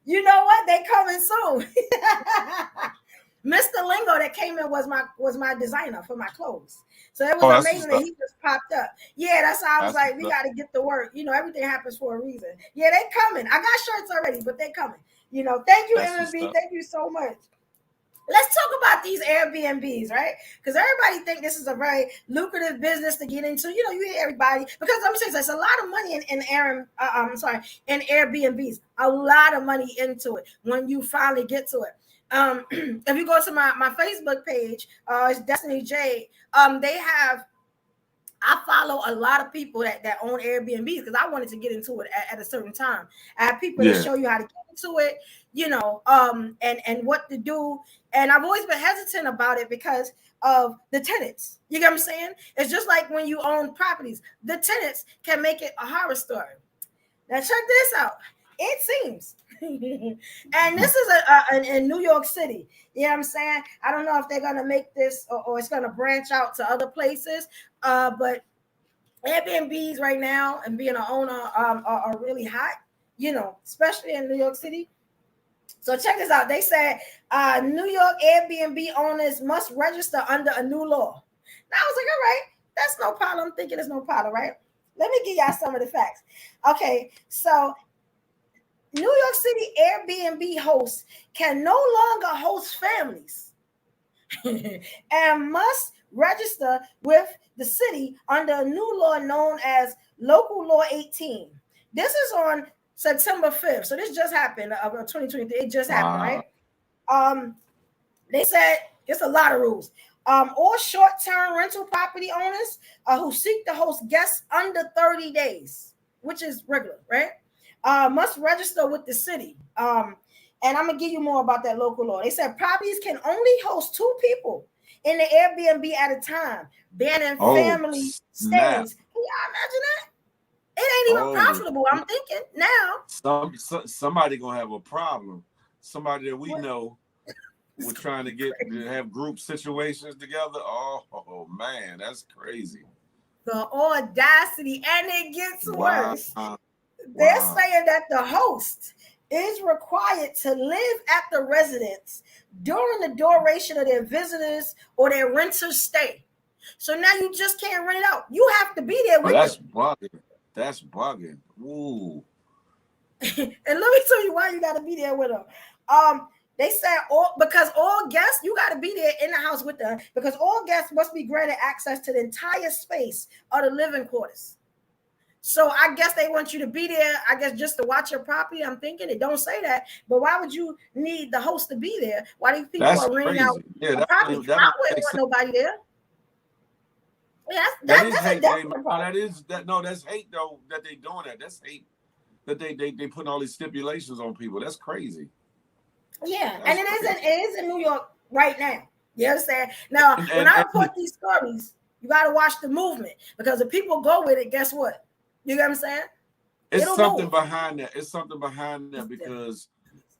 Speaker 2: You know what? They coming soon. Mr. Lingo that came in was my designer for my clothes. So it was amazing that he just popped up. Yeah, that's how I was like, we got to get to work. Everything happens for a reason. Yeah, they coming. I got shirts already, but they coming. Thank you, MMB. Thank you so much. Let's talk about these Airbnbs, right? Because everybody think this is a very lucrative business to get into. You hear everybody, because let me say this, there's a lot of money in Airbnbs. A lot of money into it when you finally get to it. If you go to my Facebook page, it's Destiny J. I follow a lot of people that own Airbnbs, because I wanted to get into it at a certain time. I have people that show you how to get into it, and what to do. And I've always been hesitant about it because of the tenants. You get what I'm saying? It's just like when you own properties, the tenants can make it a horror story. Now check this out. It seems, and this is in New York City. You know what I'm saying? I don't know if they're gonna make this or it's gonna branch out to other places. But Airbnbs right now and being an owner are really hot. Especially in New York City. So check this out. They said New York Airbnb owners must register under a new law. Now I was like, all right, that's no problem. I'm thinking it's no problem, right? Let me give y'all some of the facts. Okay, so New York City Airbnb hosts can no longer host families and must register with the city under a new law known as Local Law 18. This is on September 5th. So this just happened, 2023. It just happened, right? They said it's a lot of rules. All short-term rental property owners who seek to host guests under 30 days, which is regular, right? Must register with the city. And I'm gonna give you more about that local law. They said properties can only host 2 people in the Airbnb at a time, banning
Speaker 1: Oh,
Speaker 2: family
Speaker 1: snap.
Speaker 2: stays. Can you imagine that? It ain't even
Speaker 1: Oh,
Speaker 2: profitable. I'm thinking now.
Speaker 1: somebody gonna have a problem. Somebody that we
Speaker 2: What?
Speaker 1: know
Speaker 2: It's
Speaker 1: we're
Speaker 2: gonna
Speaker 1: trying to
Speaker 2: be
Speaker 1: get to
Speaker 2: crazy.
Speaker 1: have group situations together. Oh man, that's crazy.
Speaker 2: The audacity, and it gets
Speaker 1: Wow.
Speaker 2: worse. They're
Speaker 1: Wow.
Speaker 2: saying that the host is required to live at the residence during the duration of their visitors or their renters' stay. So now you just can't rent it out. You have to be there
Speaker 1: Oh,
Speaker 2: with
Speaker 1: that's
Speaker 2: them.
Speaker 1: bugging. That's bugging. Ooh.
Speaker 2: And let me tell you why you got to be there with them. They said all guests, you got to be there in the house with them because all guests must be granted access to the entire space of the living quarters. So I guess they want you to be there, I guess, just to watch your property. I'm thinking it don't say that, but why would you need the host to be there while these people
Speaker 1: That's
Speaker 2: are renting out
Speaker 1: crazy. Yeah,
Speaker 2: a property?
Speaker 1: that
Speaker 2: I
Speaker 1: don't
Speaker 2: wouldn't
Speaker 1: make
Speaker 2: want
Speaker 1: sense.
Speaker 2: nobody there. Yeah,
Speaker 1: That is
Speaker 2: that's a
Speaker 1: hate.
Speaker 2: definite
Speaker 1: No,
Speaker 2: problem.
Speaker 1: that's hate though that they doing that. That's hate that they putting all these stipulations on people. That's crazy.
Speaker 2: Yeah, and
Speaker 1: That's crazy.
Speaker 2: it is in New York right now. You understand? Now,
Speaker 1: And
Speaker 2: when
Speaker 1: and,
Speaker 2: I
Speaker 1: and
Speaker 2: report these stories, you got to watch the movement because if people go with it, guess what? You know what I'm saying?
Speaker 1: it's
Speaker 2: It'll
Speaker 1: something
Speaker 2: move.
Speaker 1: behind that. It's something behind that because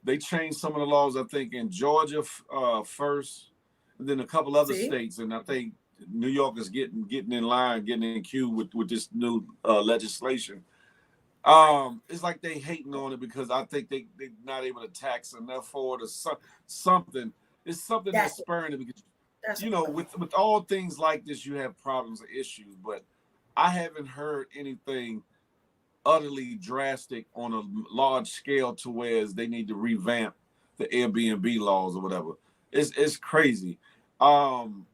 Speaker 1: they changed some of the laws. I think in Georgia first, and then a couple other
Speaker 2: See?
Speaker 1: states, and I think New York is getting in line, getting in queue with this new legislation. It's like they hating on it because I think they're not able to tax enough for it or something. It's something that's
Speaker 2: That's it.
Speaker 1: spurring it because
Speaker 2: That's
Speaker 1: you
Speaker 2: what it's
Speaker 1: know
Speaker 2: going
Speaker 1: with all things like this you have problems and issues, but I haven't heard anything utterly drastic on a large scale to where they need to revamp the Airbnb laws or whatever. It's crazy. Um,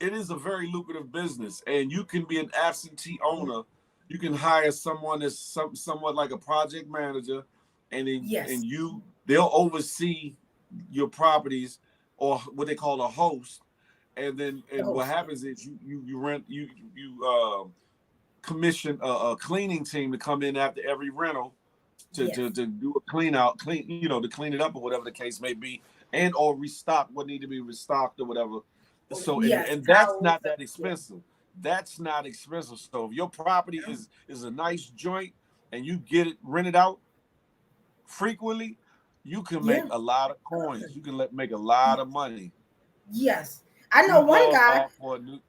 Speaker 1: it is a very lucrative business, and you can be an absentee owner. You can hire someone that's somewhat like a project manager, and then
Speaker 2: Yes.
Speaker 1: they'll oversee your properties or what they call a host,
Speaker 2: The
Speaker 1: and what
Speaker 2: host.
Speaker 1: happens is you rent you commission a cleaning team to come in after every rental
Speaker 2: Yes.
Speaker 1: to do a to clean it up or whatever the case may be, and or restock what need to be restocked or whatever. So
Speaker 2: Yes.
Speaker 1: and that's
Speaker 2: Towels.
Speaker 1: not that
Speaker 2: Yeah.
Speaker 1: expensive. That's not expensive. So if your property is a nice joint and you get it rented out frequently, you can make
Speaker 2: Yeah.
Speaker 1: a lot of coins. You can make a lot of money.
Speaker 2: Yes. I know one
Speaker 1: Uber
Speaker 2: guy
Speaker 1: for New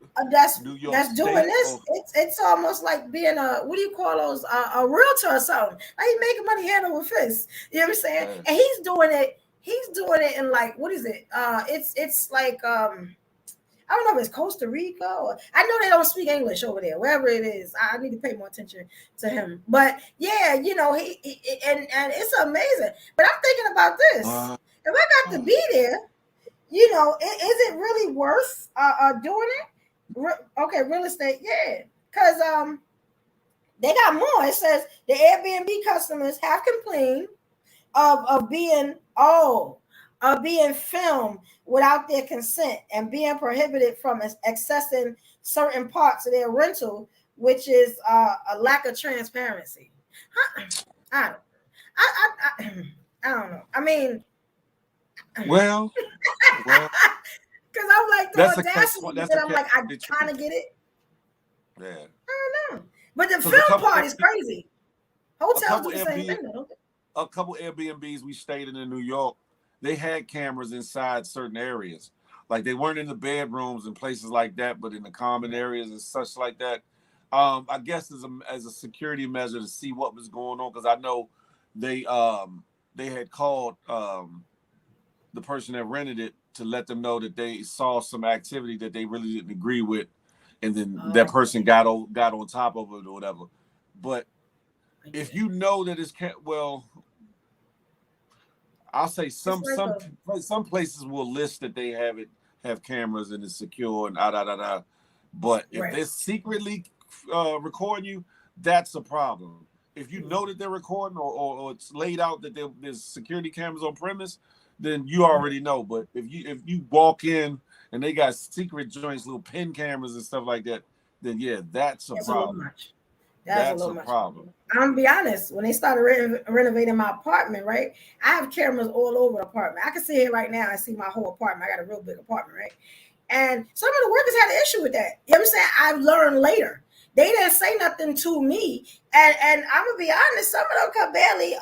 Speaker 1: York
Speaker 2: that's doing
Speaker 1: State
Speaker 2: this.
Speaker 1: or
Speaker 2: It's almost like being a what do you call those a realtor or something. Like he making money hand over fist. You know what I'm saying? And he's doing it. He's doing it in like what is it? It's like I don't know if it's Costa Rica or I know they don't speak English over there. Wherever it is, I need to pay more attention to him. But yeah, you know and it's amazing. But I'm thinking about this.
Speaker 1: uh,
Speaker 2: If I got to be there, you know, is it really worth doing it? Okay, real estate, yeah, because they got more. It says the Airbnb customers have complained of being filmed without their consent and being prohibited from accessing certain parts of their rental, which is a lack of transparency. Huh? I don't, I, I don't know. I mean,
Speaker 1: well, well,
Speaker 2: because I'm like the
Speaker 1: that's a catch.
Speaker 2: audacity,
Speaker 1: That's
Speaker 2: and
Speaker 1: a
Speaker 2: I'm
Speaker 1: catch
Speaker 2: like, I
Speaker 1: 22.
Speaker 2: kind of get it.
Speaker 1: Yeah,
Speaker 2: I don't know. But the
Speaker 1: because
Speaker 2: film part is crazy.
Speaker 1: a
Speaker 2: Hotels
Speaker 1: couple
Speaker 2: do the same
Speaker 1: Airbnb,
Speaker 2: thing, though, don't they?
Speaker 1: a couple Airbnbs we stayed in New York, they had cameras inside certain areas. Like they weren't in the bedrooms and places like that, but in the common areas and such like that. I guess as a security measure to see what was going on, because I know they they had called the person that rented it to let them know that they saw some activity that they really didn't agree with, and then
Speaker 2: Oh,
Speaker 1: that person got on top of it or whatever. But
Speaker 2: I get
Speaker 1: if
Speaker 2: it.
Speaker 1: you know that well, I'll say
Speaker 2: It's like a
Speaker 1: some places will list that they have cameras and it's secure and da. But if
Speaker 2: right.
Speaker 1: they're secretly recording you, that's a problem. If you know that they're recording or it's laid out that there's security cameras on premise, then you already know. But if you walk in and they got secret joints, little pin cameras and stuff like that, then yeah, that's a
Speaker 2: It's a little
Speaker 1: problem.
Speaker 2: much. That's a
Speaker 1: That's
Speaker 2: little
Speaker 1: a
Speaker 2: much.
Speaker 1: problem.
Speaker 2: I'm gonna be honest. When they started renovating my apartment, right? I have cameras all over the apartment. I can see it right now. I see my whole apartment. I got a real big apartment, right? And some of the workers had an issue with that. You know what I'm saying? I learned later. They didn't say nothing to me. And I'm gonna be honest, some of them could barely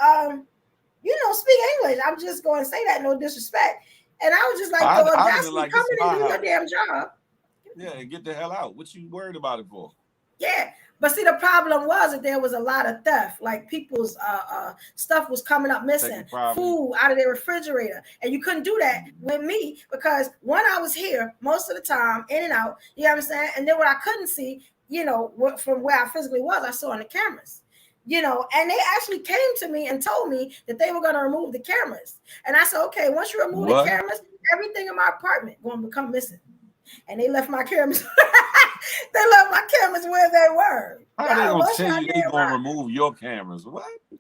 Speaker 2: speak English. I'm just gonna say that, no disrespect. And I was just like, the
Speaker 1: I'd have been
Speaker 2: audacity,
Speaker 1: like,
Speaker 2: come
Speaker 1: this is
Speaker 2: in and
Speaker 1: my
Speaker 2: do your
Speaker 1: house.
Speaker 2: damn job.
Speaker 1: Yeah, and get the hell out. What you worried about it for?
Speaker 2: Yeah, but see, the problem was that there was a lot of theft. Like people's stuff was coming up missing,
Speaker 1: Taking property.
Speaker 2: food out of their refrigerator, and you couldn't do that with me because when I was here most of the time, in and out. You know what I'm saying? And then what I couldn't see, from where I physically was, I saw on the cameras. And they actually came to me and told me that they were going to remove the cameras. And I said, okay, once you remove the cameras, everything in my apartment going to become missing. And they left my cameras. They left my cameras where they were.
Speaker 1: How are they gonna tell you they gonna remove your cameras? What?
Speaker 2: Yeah,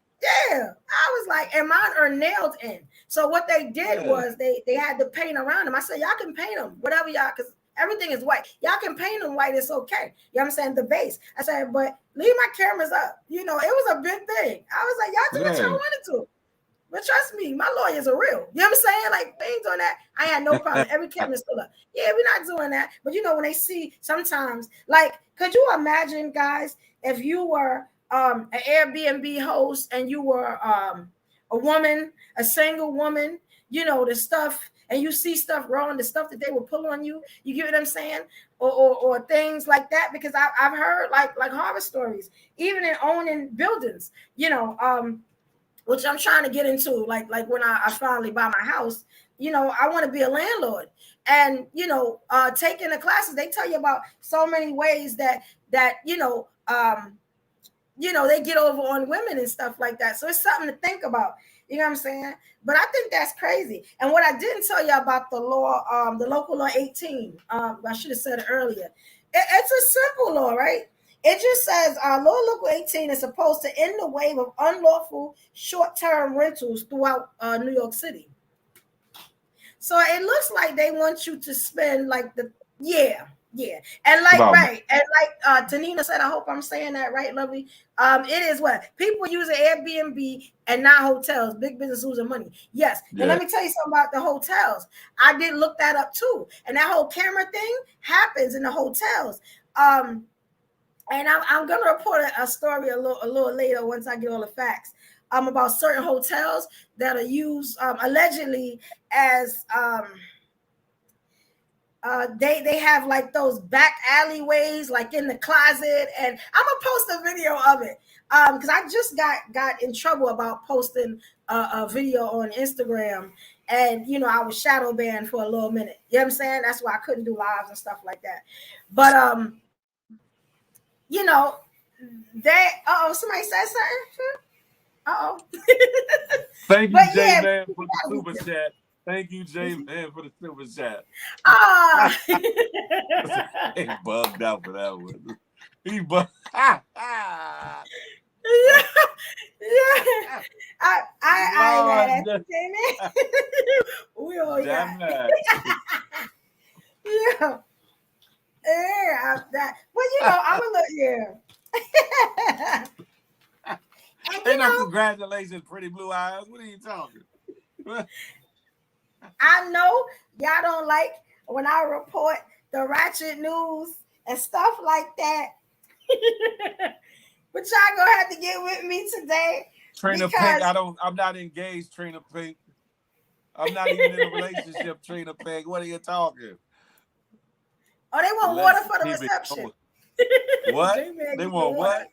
Speaker 2: I was like, and mine are nailed in. So what they did was they had to paint around them. I said, y'all can paint them, whatever y'all, because everything is white. Y'all can paint them white. It's okay. You know what I'm saying? The base. I said, but leave my cameras up. It was a big thing. I was like, y'all do what y'all wanted to. But trust me, my lawyers are real. You know what I'm saying? Like, they ain't doing that. I had no problem. Every camera's still up. Yeah, we're not doing that. But when they see sometimes, like, could you imagine, guys, if you were an Airbnb host and you were a woman, a single woman, the stuff, and you see stuff wrong, the stuff that they will pull on you, you get what I'm saying? Or things like that, because I've heard like horror stories, even in owning buildings, which I'm trying to get into, like when I finally buy my house, I want to be a landlord. And, taking the classes, they tell you about so many ways that they get over on women and stuff like that. So it's something to think about. You know what I'm saying? But I think that's crazy. And what I didn't tell you about the law, the local law 18, I should have said it earlier. It's a simple law, right? It just says law local 18 is supposed to end the wave of unlawful short-term rentals throughout New York City. So it looks like they want you to spend and like Tanina said, I hope I'm saying that right, lovely. It is what people using Airbnb and not hotels. Big business losing money. Yes. Yeah. And let me tell you something about the hotels. I did look that up too. And that whole camera thing happens in the hotels. And I'm gonna report a story a little later once I get all the facts. About certain hotels that are used allegedly as they have like those back alleyways, like in the closet, and I'm gonna post a video of it because I just got in trouble about posting a video on Instagram, and I was shadow banned for a little minute. You know what I'm saying? That's why I couldn't do lives and stuff like that. But somebody said something.
Speaker 1: Thank you, J Man, for the super chat. Thank you, J Man, for the super chat. He bugged out for that one. He bugged.
Speaker 2: Yeah. I we all
Speaker 1: damn
Speaker 2: that. Yeah. Yeah, that. Well, I'm a little
Speaker 1: Ain't no congratulations, pretty blue eyes. What are you talking?
Speaker 2: I know y'all don't like when I report the ratchet news and stuff like that. But y'all gonna have to get with me today.
Speaker 1: Trina Pink, I'm not engaged, Trina Pink. I'm not even in a relationship, Trina Pink. What are you talking?
Speaker 2: Oh, they want water for the reception.
Speaker 1: What? They want what?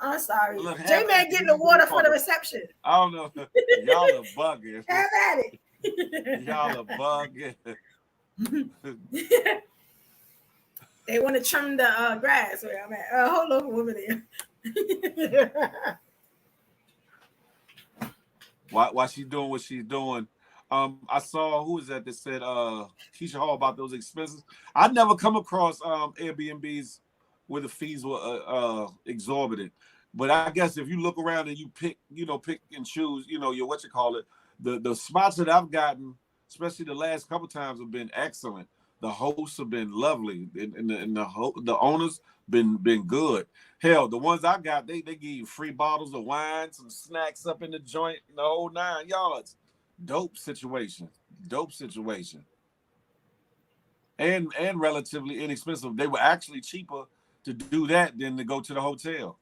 Speaker 2: I'm sorry. J-Man getting the water for the reception.
Speaker 1: I don't know. Y'all are bugging.
Speaker 2: Have at it.
Speaker 1: Y'all are bugging.
Speaker 2: They want to trim the grass where I'm at. Hold on over there.
Speaker 1: Why she's doing what she's doing? I saw who was that said Keisha Hall about those expenses. I'd never come across Airbnbs where the fees were exorbitant. But I guess if you look around and you pick and choose, your the spots that I've gotten, especially the last couple times, have been excellent. The hosts have been lovely, and the owners been good. Hell, the ones I got, they give you free bottles of wine, some snacks up in the joint, the whole 9 yards. Dope situation. Dope situation. And relatively inexpensive. They were actually cheaper to do that than to go to the hotel.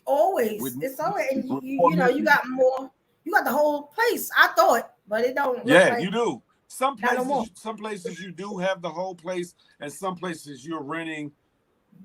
Speaker 2: Always, it's always, and you got more. You got the whole place. I thought, but it don't look
Speaker 1: Yeah,
Speaker 2: like
Speaker 1: you do. Some
Speaker 2: not no more.
Speaker 1: places you do have the whole place, and some places you're renting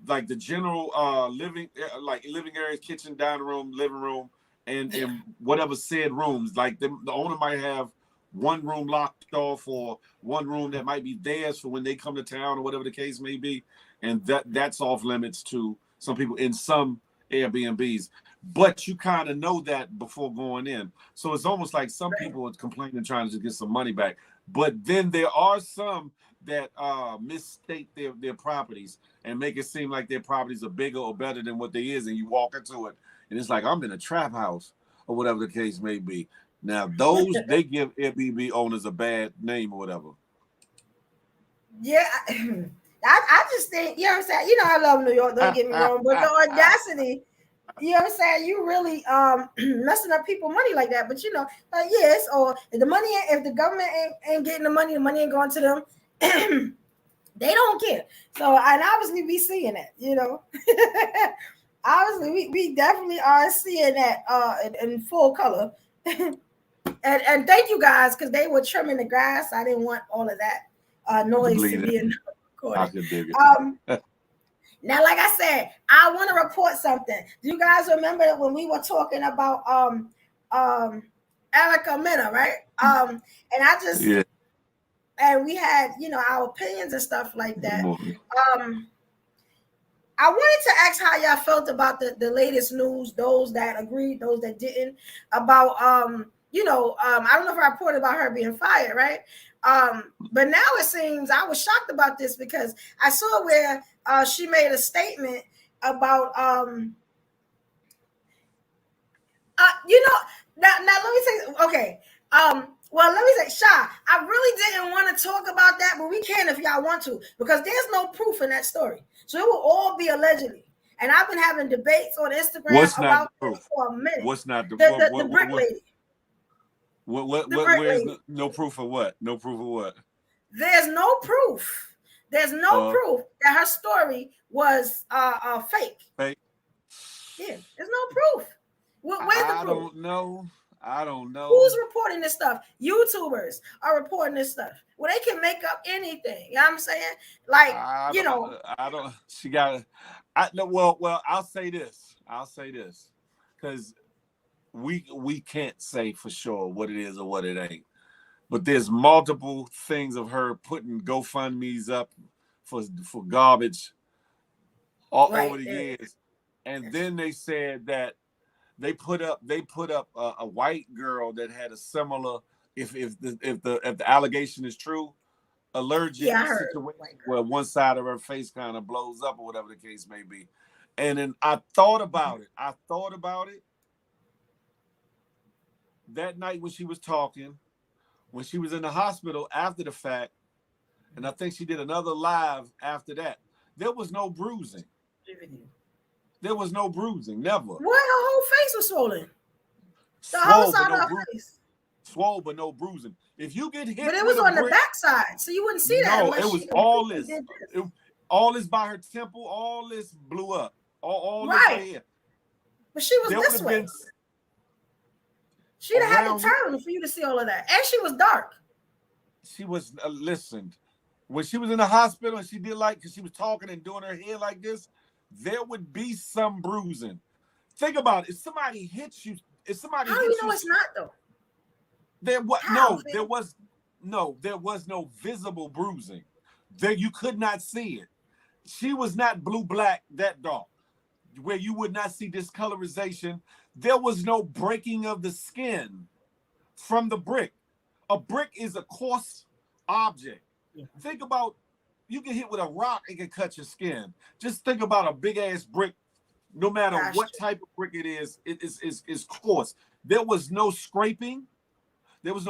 Speaker 1: like the general living area, kitchen, dining room, living room, and whatever said rooms. Like the owner might have one room locked off, or one room that might be theirs for when they come to town, or whatever the case may be, and that's off limits to some people in some Airbnbs. But you kind of know that before going in, so it's almost like some people are complaining, trying to get some money back. But then there are some that misstate their properties and make it seem like their properties are bigger or better than what they is, and you walk into it and it's like, I'm in a trap house or whatever the case may be. Now those they give Airbnb owners a bad name or whatever.
Speaker 2: Yeah, I just think, you know what I'm saying. You know, I love New York. Don't get me wrong, but the audacity. You know what I'm saying? You really messing up people money like that. But yes, or if the government ain't getting the money ain't going to them. They don't care. So, and obviously we seeing that, obviously we definitely are seeing that in full color. and thank you guys, because they were trimming the grass. I didn't want all of that noise to be in the recording.
Speaker 1: I could dig it.
Speaker 2: Now, like I said, I want to report something. Do you guys remember when we were talking about Erica Mena, right? And I just and we had our opinions and stuff like that. I wanted to ask how y'all felt about the latest news, those that agreed, those that didn't, about I don't know if I reported about her being fired, right? But now it seems, I was shocked about this because I saw where she made a statement about now let me say, okay. Well, let me say, Sha, I really didn't want to talk about that, but we can if y'all want to, because there's no proof in that story. So it will all be allegedly. And I've been having debates on Instagram about this for a minute.
Speaker 1: What's not the
Speaker 2: brick lady?
Speaker 1: Where's no proof of what? No proof of what?
Speaker 2: There's no proof. There's no proof that her story was fake.
Speaker 1: Fake?
Speaker 2: Yeah, there's no proof. Where's the proof?
Speaker 1: I don't know.
Speaker 2: Who's reporting this stuff? YouTubers are reporting this stuff. Well, they can make up anything. You know what I'm saying? Like,
Speaker 1: I don't. She got. Well, I'll say this. Because we can't say for sure what it is or what it ain't. But there's multiple things of her putting GoFundMe's up for garbage all over the years, and then they said that they put up a white girl that had a similar, if the allegation is true, allergic situation where one side of her face kind of blows up or whatever the case may be. And then I thought about it that night when she was talking, when she was in the hospital after the fact, and I think she did another live after that. There was no bruising. There was no bruising, never.
Speaker 2: What? Her whole face was swollen. The whole side of her face.
Speaker 1: Swole, but no bruising. If you get hit,
Speaker 2: but it was on the backside, so you wouldn't see that.
Speaker 1: No, it was all this. All this by her temple. All this blew up. All this here.
Speaker 2: But she was this way. She'd have had to turn for you to see all of that, and she was dark.
Speaker 1: She was listen. When she was in the hospital and she did because she was talking and doing her hair like this, there would be some bruising. Think about it. If somebody hits you, how do you know
Speaker 2: it's not though?
Speaker 1: There was no visible bruising. There, you could not see it. She was not blue black that dark, where you would not see discolorization. There was no breaking of the skin from the brick. A brick is a coarse object. Think about, you get hit with a rock, it can cut your skin. Just think about a big ass brick. No matter what type of brick it is coarse. There was no scraping.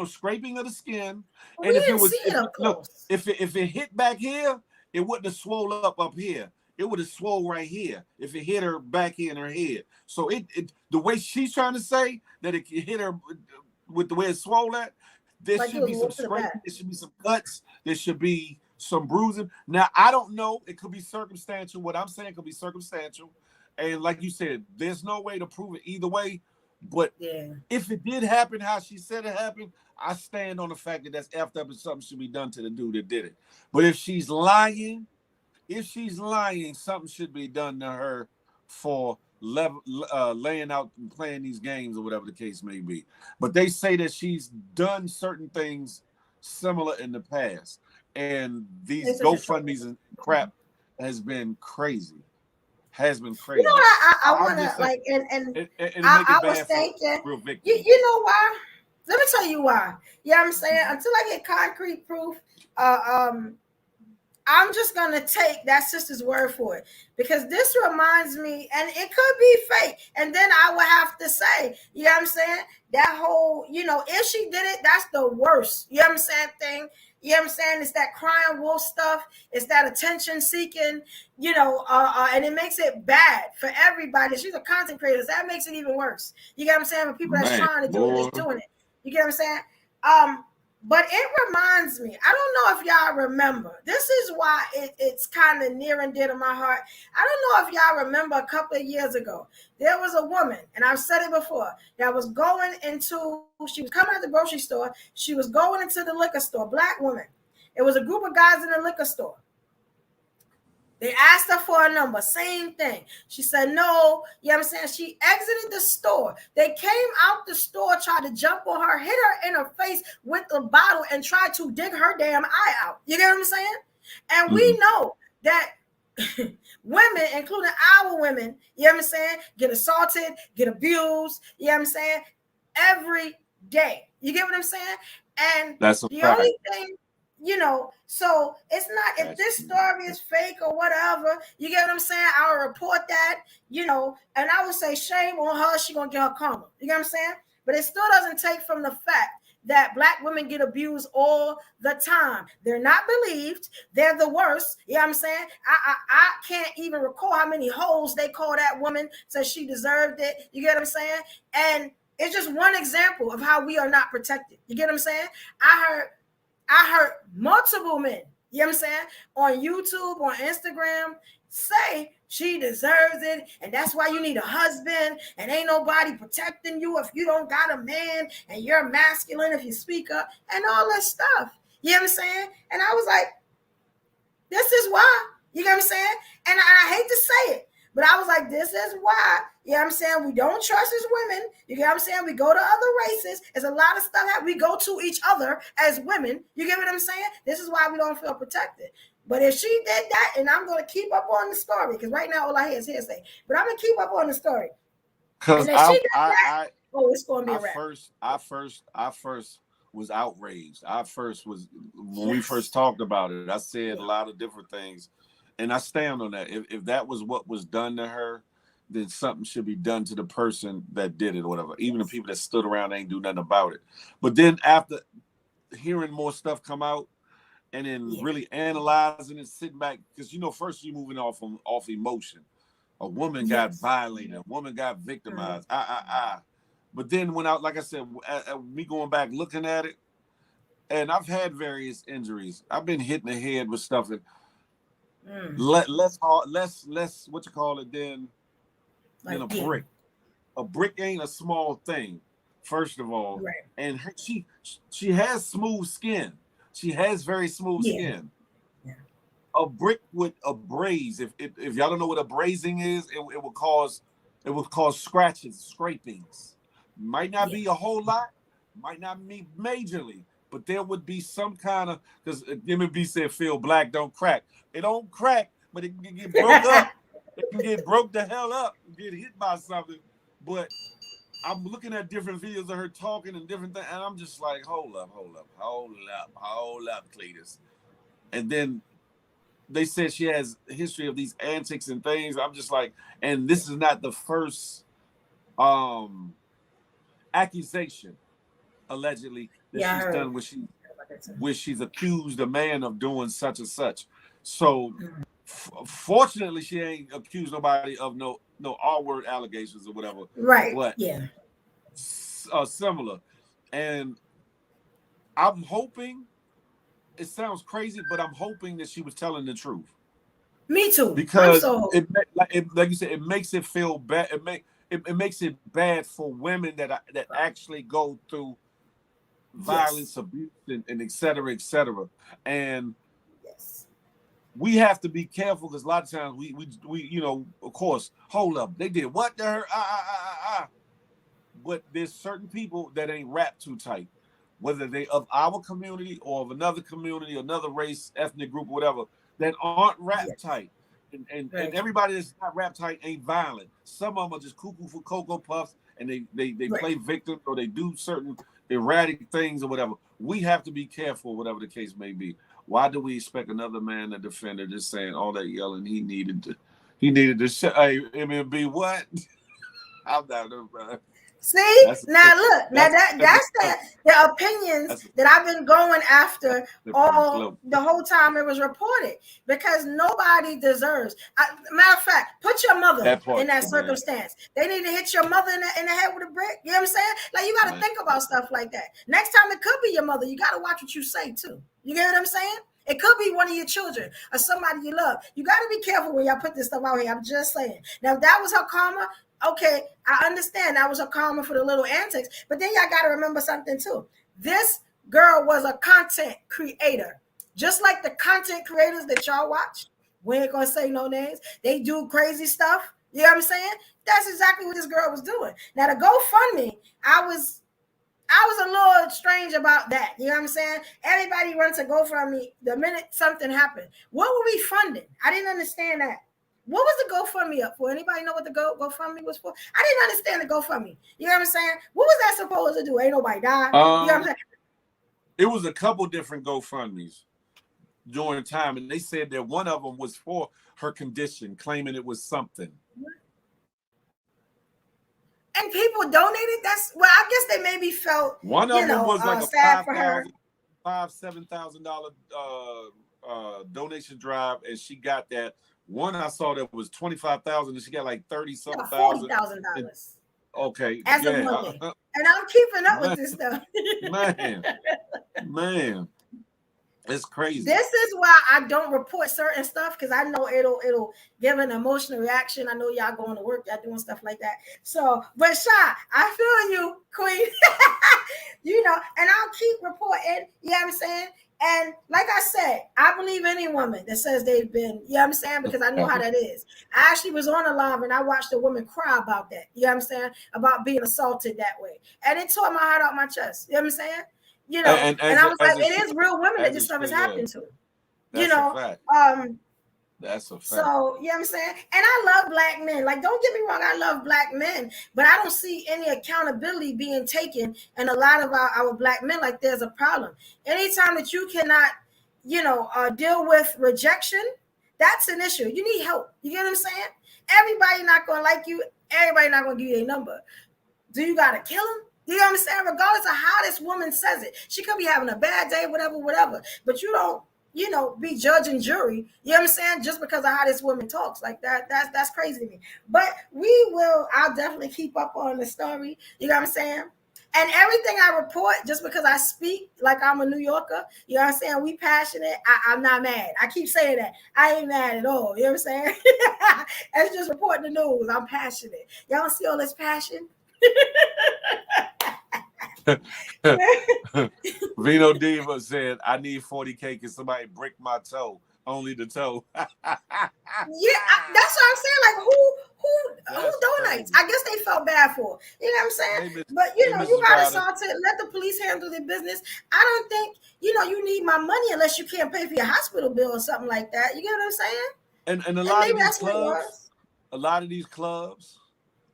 Speaker 1: scraping of the skin.
Speaker 2: We
Speaker 1: And if it
Speaker 2: didn't
Speaker 1: was,
Speaker 2: see it
Speaker 1: if
Speaker 2: up
Speaker 1: look,
Speaker 2: close.
Speaker 1: if it hit back here, it wouldn't have swole up here. It would have swole right here if it hit her back here in her head. So it the way she's trying to say that it hit her with the way it's swole at, there
Speaker 2: Like it
Speaker 1: should
Speaker 2: was
Speaker 1: be some
Speaker 2: whooping the
Speaker 1: scraping,
Speaker 2: back.
Speaker 1: there should be some cuts, there should be some bruising. Now I don't know. It could be circumstantial. What I'm saying could be circumstantial. And like you said, there's no way to prove it either way. But
Speaker 2: Yeah.
Speaker 1: if it did happen how she said it happened, I stand on the fact that that's effed up and something should be done to the dude that did it. But if she's lying, something should be done to her for laying out and playing these games or whatever the case may be. But they say that she's done certain things similar in the past, and these
Speaker 2: It's such a short.
Speaker 1: GoFundMe's and crap has been crazy. Has been
Speaker 2: You know
Speaker 1: crazy.
Speaker 2: what I
Speaker 1: I'm
Speaker 2: want
Speaker 1: just
Speaker 2: to
Speaker 1: saying,
Speaker 2: like, and
Speaker 1: it make
Speaker 2: I
Speaker 1: it
Speaker 2: was
Speaker 1: bad for
Speaker 2: thinking,
Speaker 1: real
Speaker 2: you,
Speaker 1: victims.
Speaker 2: you know why? Let me tell you why. You know what I'm saying? Until I get concrete proof, uh, um, I'm just gonna take that sister's word for it because this reminds me, and it could be fake. And then I would have to say, you know what I'm saying? That whole, if she did it, that's the worst. You know what I'm saying? Thing. You know what I'm saying? It's that crying wolf stuff. It's that attention seeking. And it makes it bad for everybody. She's a content creator. So that makes it even worse. You get what I'm saying? For people that's
Speaker 1: Man,
Speaker 2: trying to do it,
Speaker 1: boy.
Speaker 2: that's doing it. You get what I'm saying? But it reminds me, I don't know if y'all remember. This is why it's kind of near and dear to my heart. I don't know if y'all remember a couple of years ago, there was a woman, and I've said it before, that was going into, she was coming out the grocery store, she was going into the liquor store, black woman. It was a group of guys in the liquor store. They asked her for a number, same thing. She said no. You know what I'm saying? She exited the store. They came out the store, tried to jump on her, hit her in her face with a bottle, and tried to dig her damn eye out. You get what I'm saying? And we know that women, including our women, you know what I'm saying, get assaulted, get abused, you know what I'm saying, every day. You get what I'm saying? And
Speaker 1: That's a
Speaker 2: the
Speaker 1: fact.
Speaker 2: only thing, so it's not, if this story is fake or whatever, you get what I'm saying, I'll report that, and I would say shame on her, she gonna get her karma. You get what I'm saying? But it still doesn't take from the fact that black women get abused all the time. They're not believed. They're the worst. You know what I'm saying? I can't even recall how many hoes they call that woman, said she deserved it. You get what I'm saying? And it's just one example of how we are not protected. You get what I'm saying? I heard multiple men, you know what I'm saying, on YouTube, on Instagram, say she deserves it, and that's why you need a husband, and ain't nobody protecting you if you don't got a man, and you're masculine if you speak up, and all that stuff. You know what I'm saying? And I was like, this is why. You know what I'm saying? And I hate to say it, but I was like, this is why. You know what I'm saying? We don't trust as women. You get what I'm saying? We go to other races. There's a lot of stuff that we go to each other as women. You get what I'm saying? This is why we don't feel protected. But if she did that, and I'm going to keep up on the story, because right now all I hear is hearsay, but I'm going to keep up on the story.
Speaker 1: Because
Speaker 2: And if she did that, it's going to be a wrap.
Speaker 1: I first was outraged. I first was, when we first talked about it, I said a lot of different things, and I stand on that. If that was what was done to her, then something should be done to the person that did it or whatever. Even the people that stood around ain't do nothing about it. But then after hearing more stuff come out and then really analyzing and sitting back, because first you're moving off emotion. A woman got violated. A woman got victimized. But then when like I said, me going back looking at it, and I've had various injuries. I've been hit in the head with stuff. And less what you call it than a brick. A brick ain't a small thing, first of all.
Speaker 2: Right.
Speaker 1: And she has smooth skin. She has very smooth skin. Yeah. A brick with a braise. If y'all don't know what a brazing is, it will cause scratches, scrapings. Might not be a whole lot, might not be majorly, but there would be some kind of, because MB said, "Feel black don't crack." It don't crack, but it can get broke up. It can get broke the hell up, get hit by something. But I'm looking at different videos of her talking and different things, and I'm just like, hold up, Cletus. And then they said she has a history of these antics and things. I'm just like, and this is not the first accusation, allegedly, that she's done where she's accused a man of doing such and such. So fortunately, she ain't accused nobody of no R-word allegations or whatever.
Speaker 2: Right.
Speaker 1: But
Speaker 2: yeah.
Speaker 1: Similar. And I'm hoping, it sounds crazy, but I'm hoping that she was telling the truth.
Speaker 2: Me too.
Speaker 1: Because like you said, it makes it feel bad. It makes it bad for women that actually go through violence, abuse, and et cetera, et cetera. And we have to be careful because a lot of times we you know, of course, hold up, they did what to her? But there's certain people that ain't wrapped too tight, whether they of our community or of another community, another race, ethnic group, or whatever, that aren't wrapped tight. And everybody that's not wrapped tight ain't violent. Some of them are just cuckoo for Cocoa Puffs, and they play victim, or they do certain erratic things or whatever. We have to be careful, whatever the case may be. Why do we expect another man to defend her just saying all that yelling he needed to hey, MMB, what? I'm not know.
Speaker 2: See, now look, now that's the opinions that I've been going after the whole time it was reported, because nobody deserves. Matter of fact, put your mother in that circumstance. They need to hit your mother in the head with a brick. You know what I'm saying? Like, you got to think about stuff like that. Next time it could be your mother. You got to watch what you say too. You get what I'm saying? It could be one of your children or somebody you love. You got to be careful when y'all put this stuff out here. I'm just saying. Now, if that was her karma, okay, I understand that was her karma for the little antics, but then y'all got to remember something too. This girl was a content creator, just like the content creators that y'all watch. We ain't gonna say no names. They do crazy stuff. You know what I'm saying? That's exactly what this girl was doing. Now, the GoFundMe, I was a little strange about that. You know what I'm saying? Everybody runs to GoFundMe the minute something happened. What were we funding? I didn't understand that. What was the GoFundMe up for? Anybody know what the GoFundMe was for? I didn't understand the GoFundMe. You know what I'm saying? What was that supposed to do? Ain't nobody died. You know what I'm saying?
Speaker 1: It was a couple different GoFundMes during time, and they said that one of them was for her condition, claiming it was something.
Speaker 2: And people donated. I guess they maybe felt
Speaker 1: one of them was like a $7,000 donation drive, and she got that. One I saw that was $25,000, and she got like $30-something thousand.
Speaker 2: $40,000.
Speaker 1: Okay.
Speaker 2: As of Monday. And I'm keeping up with this stuff.
Speaker 1: Man. It's crazy.
Speaker 2: This is why I don't report certain stuff, because I know it'll give an emotional reaction. I know y'all going to work, y'all doing stuff like that. So, but Sha, I feel you, Queen. You know, and I'll keep reporting. You know what I'm saying? And like I said, I believe any woman that says they've been, you know what I'm saying? Because I know how that is. I actually was on a live and I watched a woman cry about that. You know what I'm saying? About being assaulted that way. And it tore my heart out my chest. You know what I'm saying? You know, and I was like, it is real women that this stuff has happened to. You know,
Speaker 1: that's a fact.
Speaker 2: So, you know what I'm saying? And I love black men. Like, don't get me wrong, I love black men, but I don't see any accountability being taken. And a lot of our black men, like, there's a problem. Anytime that you cannot, you know, deal with rejection, that's an issue. You need help. You get what I'm saying? Everybody not going to like you. Everybody not going to give you a number. Do you got to kill them? You know what I'm saying? Regardless of how this woman says it, she could be having a bad day, whatever. But you don't, you know, be judge and jury. You know what I'm saying? Just because of how this woman talks, like that's crazy to me. But I'll definitely keep up on the story. You know what I'm saying? And everything I report, just because I speak like I'm a New Yorker, you know what I'm saying? We passionate. I'm not mad. I keep saying that. I ain't mad at all. You know what I'm saying? It's just reporting the news. I'm passionate. Y'all see all this passion?
Speaker 1: Vino Diva said, I need 40K. Can somebody break my toe? Only the toe.
Speaker 2: Yeah, that's what I'm saying. Like, who donates? Crazy. I guess they felt bad for. You know what I'm saying? But you know, you got assaulted. Let the police handle their business. I don't think, you know, you need my money unless you can't pay for your hospital bill or something like that. You get what I'm saying?
Speaker 1: And a lot of these clubs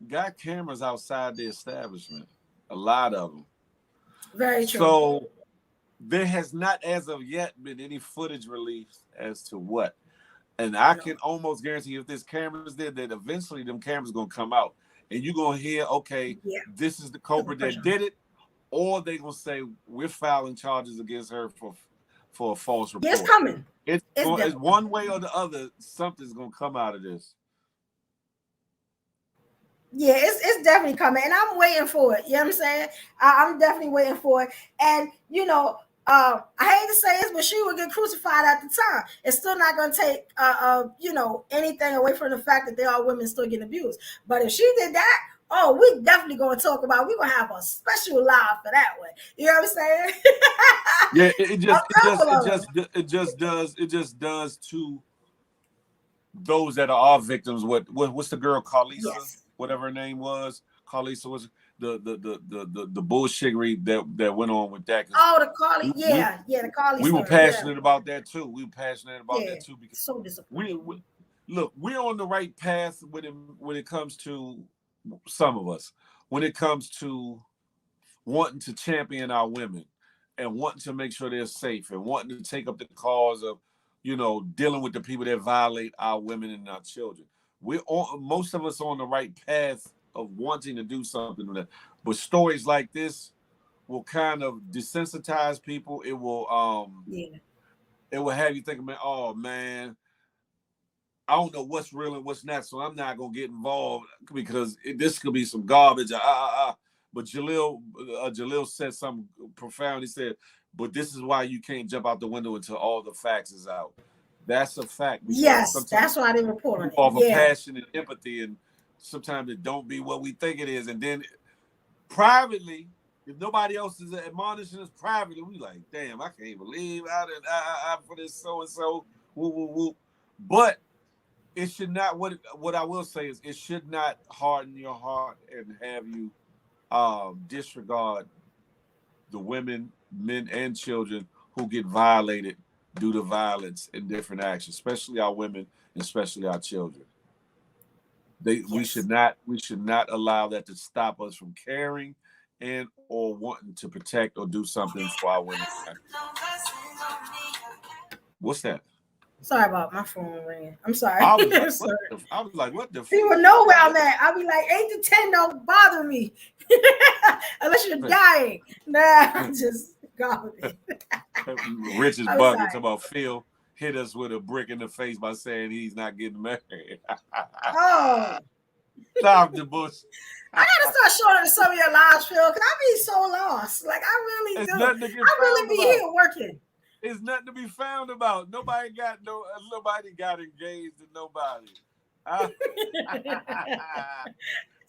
Speaker 1: got cameras outside the establishment. A lot of them.
Speaker 2: Very true.
Speaker 1: So there has not, as of yet, been any footage released as to what. And I can almost guarantee if there's cameras there, that eventually them cameras going to come out. And you're going to hear, okay, this is the culprit that did it, or they gonna say we're filing charges against her for a false
Speaker 2: Yeah, it's
Speaker 1: report.
Speaker 2: coming.
Speaker 1: It's
Speaker 2: Definitely
Speaker 1: one way or the other. Something's gonna come out of this.
Speaker 2: Yeah, it's definitely coming, and I'm waiting for it. You know what I'm saying? I'm definitely waiting for it. And I hate to say this, but she would get crucified at the time. It's still not going to take anything away from the fact that there are women still getting abused. But if she did that, oh, we definitely going to talk about. We're going to have a special live for that one. You know what I'm saying?
Speaker 1: Yeah, it just does to those that are our victims. What's the girl Carlisa?
Speaker 2: Yes.
Speaker 1: Whatever her name was. Carlisa was the bullshittery that went on with that.
Speaker 2: Oh, the Carly, the Carly.
Speaker 1: We were passionate about that too. Because
Speaker 2: so disappointing.
Speaker 1: we're on the right path when it comes to some of us. When it comes to wanting to champion our women and wanting to make sure they're safe and wanting to take up the cause of, dealing with the people that violate our women and our children. Most of us on the right path of wanting to do something with that. But stories like this will kind of desensitize people. It will it will have you thinking, oh man, I don't know what's real and what's not, so I'm not gonna get involved because this could be some garbage. But Jalil said something profound. He said, "But this is why you can't jump out the window until all the facts is out." That's a fact.
Speaker 2: Yes, that's why they report on it.
Speaker 1: Off of passion and empathy, and sometimes it don't be what we think it is. And then privately, if nobody else is admonishing us privately, we like, damn, I can't believe I for this so and so. Woo. But it should not. What I will say is, it should not harden your heart and have you disregard the women, men, and children who get violated due to violence and different actions, especially our women, and especially our children. We should not allow that to stop us from caring and or wanting to protect or do something for our women. What's that?
Speaker 2: Sorry about my phone ringing. I'm sorry.
Speaker 1: I was like, what the
Speaker 2: people know where I'm at. I'll be like, 8 to 10 don't bother me. Unless you're dying. Nah, just garbage.
Speaker 1: Rich's bugging talking about Phil hit us with a brick in the face by saying he's not getting married.
Speaker 2: Oh.
Speaker 1: Stop the bush.
Speaker 2: I gotta start showing some of your lives, Phil, because I be so lost. Like I really do. I really be here working.
Speaker 1: There's nothing to be found about. Nobody got engaged to nobody.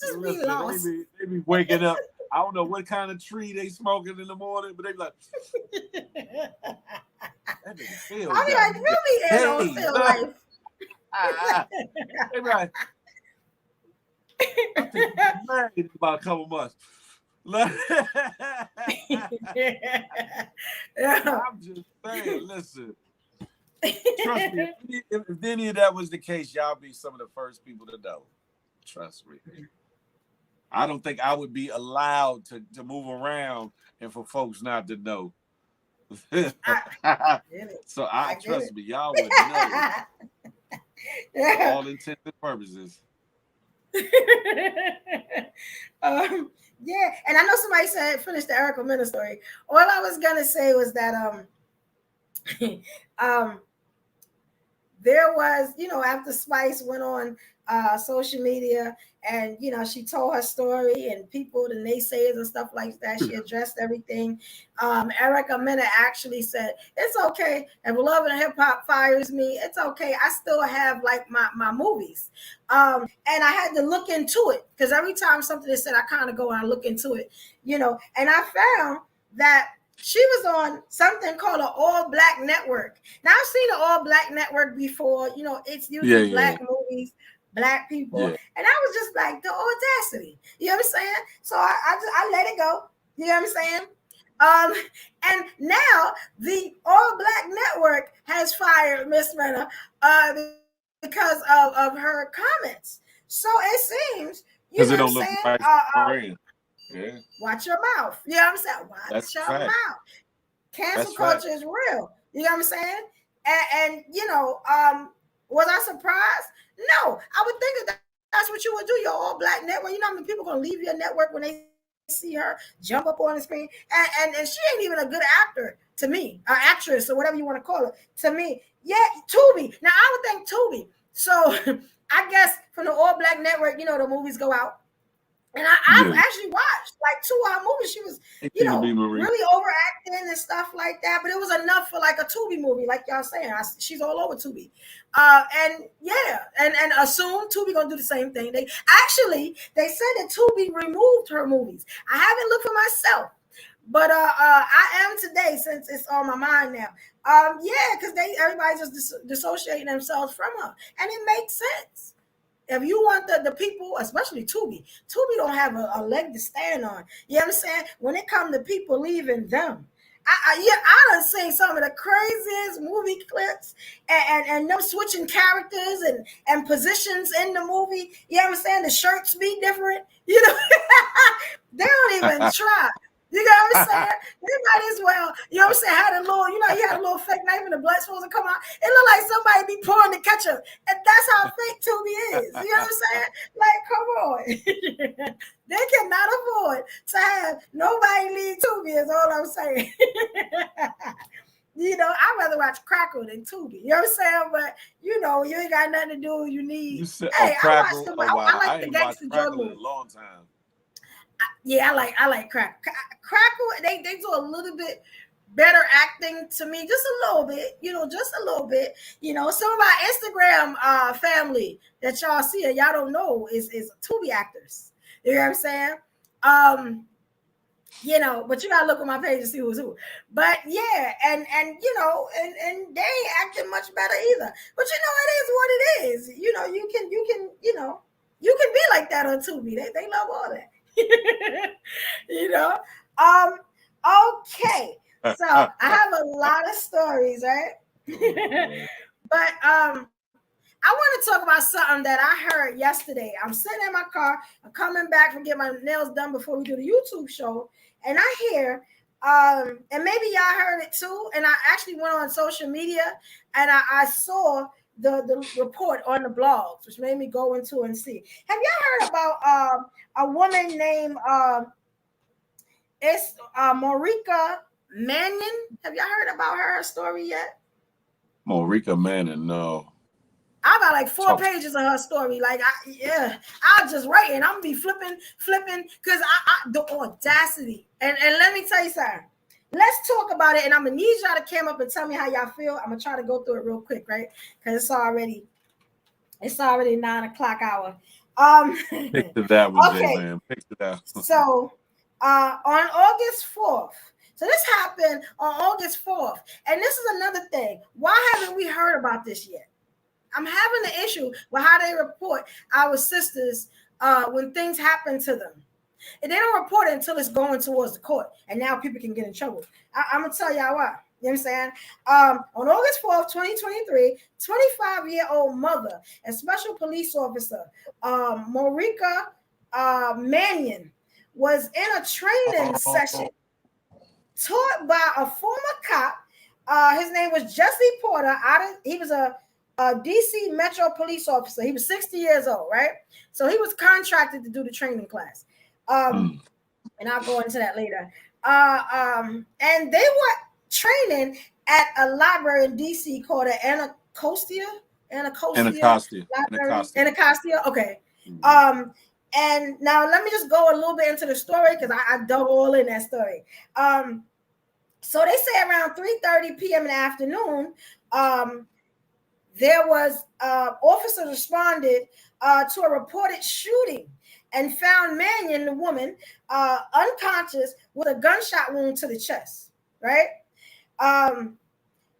Speaker 2: Just be lost.
Speaker 1: They be waking up. I don't know what kind of tree they smoking in the morning, but they be like, that nigga Phil.
Speaker 2: I mean, like, really, it don't feel life.
Speaker 1: They be like, I think he's married in about a couple months. I'm just saying, listen. Trust me, if any of that was the case, y'all be some of the first people to know. Trust me. I don't think I would be allowed to move around and for folks not to know. So trust me, y'all would know. For all intents and purposes.
Speaker 2: Yeah, and I know somebody said finish the Erica Mena story. All I was gonna say was that there was, after Spice went on social media and she told her story and people, the naysayers and stuff like that, she addressed everything. Erica Mena actually said, it's okay if Love and Hip Hop fires me, it's okay, I still have like my movies. And I had to look into it because every time something is said, I kind of go and I look into it, and I found that she was on something called an all-black network. Now, I've seen an all-black network before. It's usually black movies, black people. Yeah. And I was just like, the audacity. You know what I'm saying? So I let it go. You know what I'm saying? And now the all-black network has fired Miss Mena because of her comments. So it seems, you know what I'm saying?
Speaker 1: Yeah.
Speaker 2: Watch your mouth. You know what I'm saying? Watch your mouth. Cancel culture is real. You know what I'm saying? And was I surprised? No. I would think that's what you would do. Your all black network. You know how many people gonna leave your network when they see her jump up on the screen, and she ain't even a good actor to me, or actress or whatever you want to call it. To me, yeah, Tubi. Now I would think Tubi. So I guess from the All Black Network, the movies go out. And I've actually watched like 2 of her movies. She was, really overacting and stuff like that. But it was enough for like a Tubi movie, like y'all saying. She's all over Tubi. And yeah, and assume Tubi gonna do the same thing. They said that Tubi removed her movies. I haven't looked for myself, but I am today since it's on my mind now. Yeah, because everybody's just dissociating themselves from her, and it makes sense. If you want the people, especially Tubi don't have a leg to stand on. You know what I'm saying? When it comes to people leaving them, I done seen some of the craziest movie clips and them switching characters and positions in the movie. You know what I'm saying? The shirts be different. They don't even try. You know what I'm saying? They might as well, what I'm saying, had a little, he had a little fake knife and the blood's supposed to come out. It looked like somebody be pouring the ketchup. And that's how fake Tubi is. You know what I'm saying? Like, come on. They cannot afford to have nobody leave Tubi is all I'm saying. I'd rather watch Crackle than Tubi. You know what I'm saying? But, you ain't got nothing to do. You need.
Speaker 1: I
Speaker 2: watched them. I like the gangster drug movie.
Speaker 1: A long time.
Speaker 2: Yeah, I like Crackle. They do a little bit better acting to me, just a little bit, just a little bit. Some of my Instagram family that y'all see and y'all don't know is Tubi actors. You know what I'm saying? But you gotta look at my page to see who's who. But yeah, and they ain't acting much better either. But it is what it is. You can be like that on Tubi. They love all that. Okay. So I have a lot of stories, right? But I want to talk about something that I heard yesterday. I'm sitting in my car. I'm coming back from getting my nails done before we do the YouTube show, and I hear, and maybe y'all heard it too. And I actually went on social media, and I saw the report on the blogs, which made me go into and see. Have y'all heard about a woman named it's Marika Mannion? Have y'all heard about her story yet?
Speaker 1: Marika Mannion, no.
Speaker 2: I got like 4 pages of her story. Like, I'll just write it. I'm gonna be flipping, because I the audacity. And let me tell you something. Let's talk about it. And I'm gonna need y'all to come up and tell me how y'all feel. I'm gonna try to go through it real quick, right? Because it's already 9:00 hour.
Speaker 1: Picture that one,
Speaker 2: okay.
Speaker 1: J-Man. Picture that one.
Speaker 2: So on August 4th. So this happened on August 4th. And this is another thing. Why haven't we heard about this yet? I'm having an issue with how they report our sisters when things happen to them. And they don't report it until it's going towards the court. And now people can get in trouble. I'm going to tell y'all why. You know what I'm saying? On August 4th, 2023, 25-year-old mother and special police officer Marika Mannion was in a training session taught by a former cop. His name was Jesse Porter. He was a DC Metro police officer. He was 60 years old, right? So he was contracted to do the training class. And I'll go into that later. And they were training at a library in DC called the Anacostia. Okay. And now let me just go a little bit into the story because I dug all in that story. So they say around 3:30 p.m. in the afternoon, there was officers responded to a reported shooting and found Mannion, the woman, unconscious with a gunshot wound to the chest, right?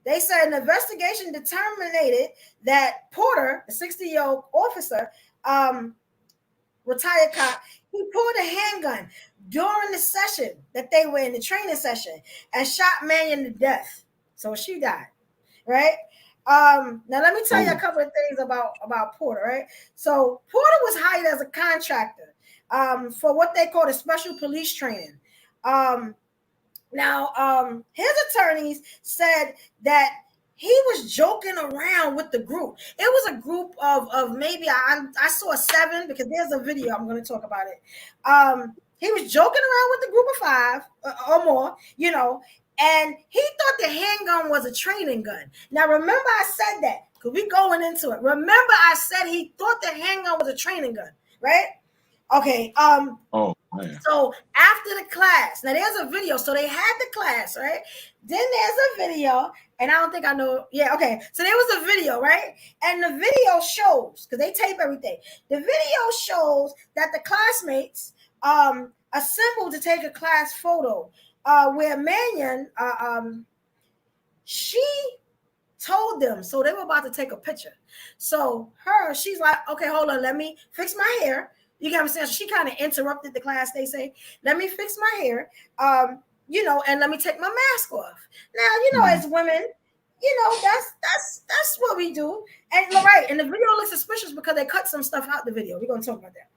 Speaker 2: They said an investigation determined that Porter, the 60-year-old officer, retired cop, he pulled a handgun during the session that they were in, the training session, and shot Mannion to death. So she died, right? Now let me tell you a couple of things about Porter, right? So Porter was hired as a contractor for what they call a special police training. His attorneys said that he was joking around with the group. It was a group of maybe I saw 7 because there's a video I'm going to talk about it. He was joking around with the group of 5 or more, you know, and he thought the handgun was a training gun. Now, remember I said that because we going into it. Remember I said he thought the handgun was a training gun, right? Okay.
Speaker 1: Oh man.
Speaker 2: So after the class, now there's a video. So they had the class, right? Then there's a video, and I don't think I know. Yeah, okay. So there was a video, right? And the video shows, because they tape everything. The video shows that the classmates assembled to take a class photo where Mannion she told them, so they were about to take a picture. So she's like, okay, hold on, let me fix my hair. You get what I'm saying? So she kind of interrupted the class. They say, let me fix my hair, you know, and let me take my mask off. Now, you know, as women, you know, that's what we do. And right, and the video looks suspicious because they cut some stuff out the video. We're gonna talk about that.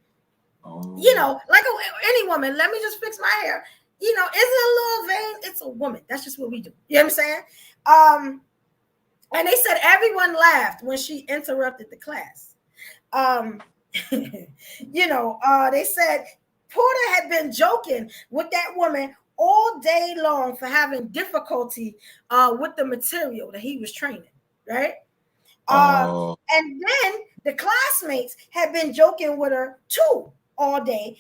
Speaker 2: Oh. You know, like any woman, let me just fix my hair. You know, is it a little vain? It's a woman. That's just what we do. You know what I'm saying? And they said everyone laughed when she interrupted the class. You know, they said Porter had been joking with that woman all day long for having difficulty with the material that he was training, right? And then the classmates had been joking with her too all day.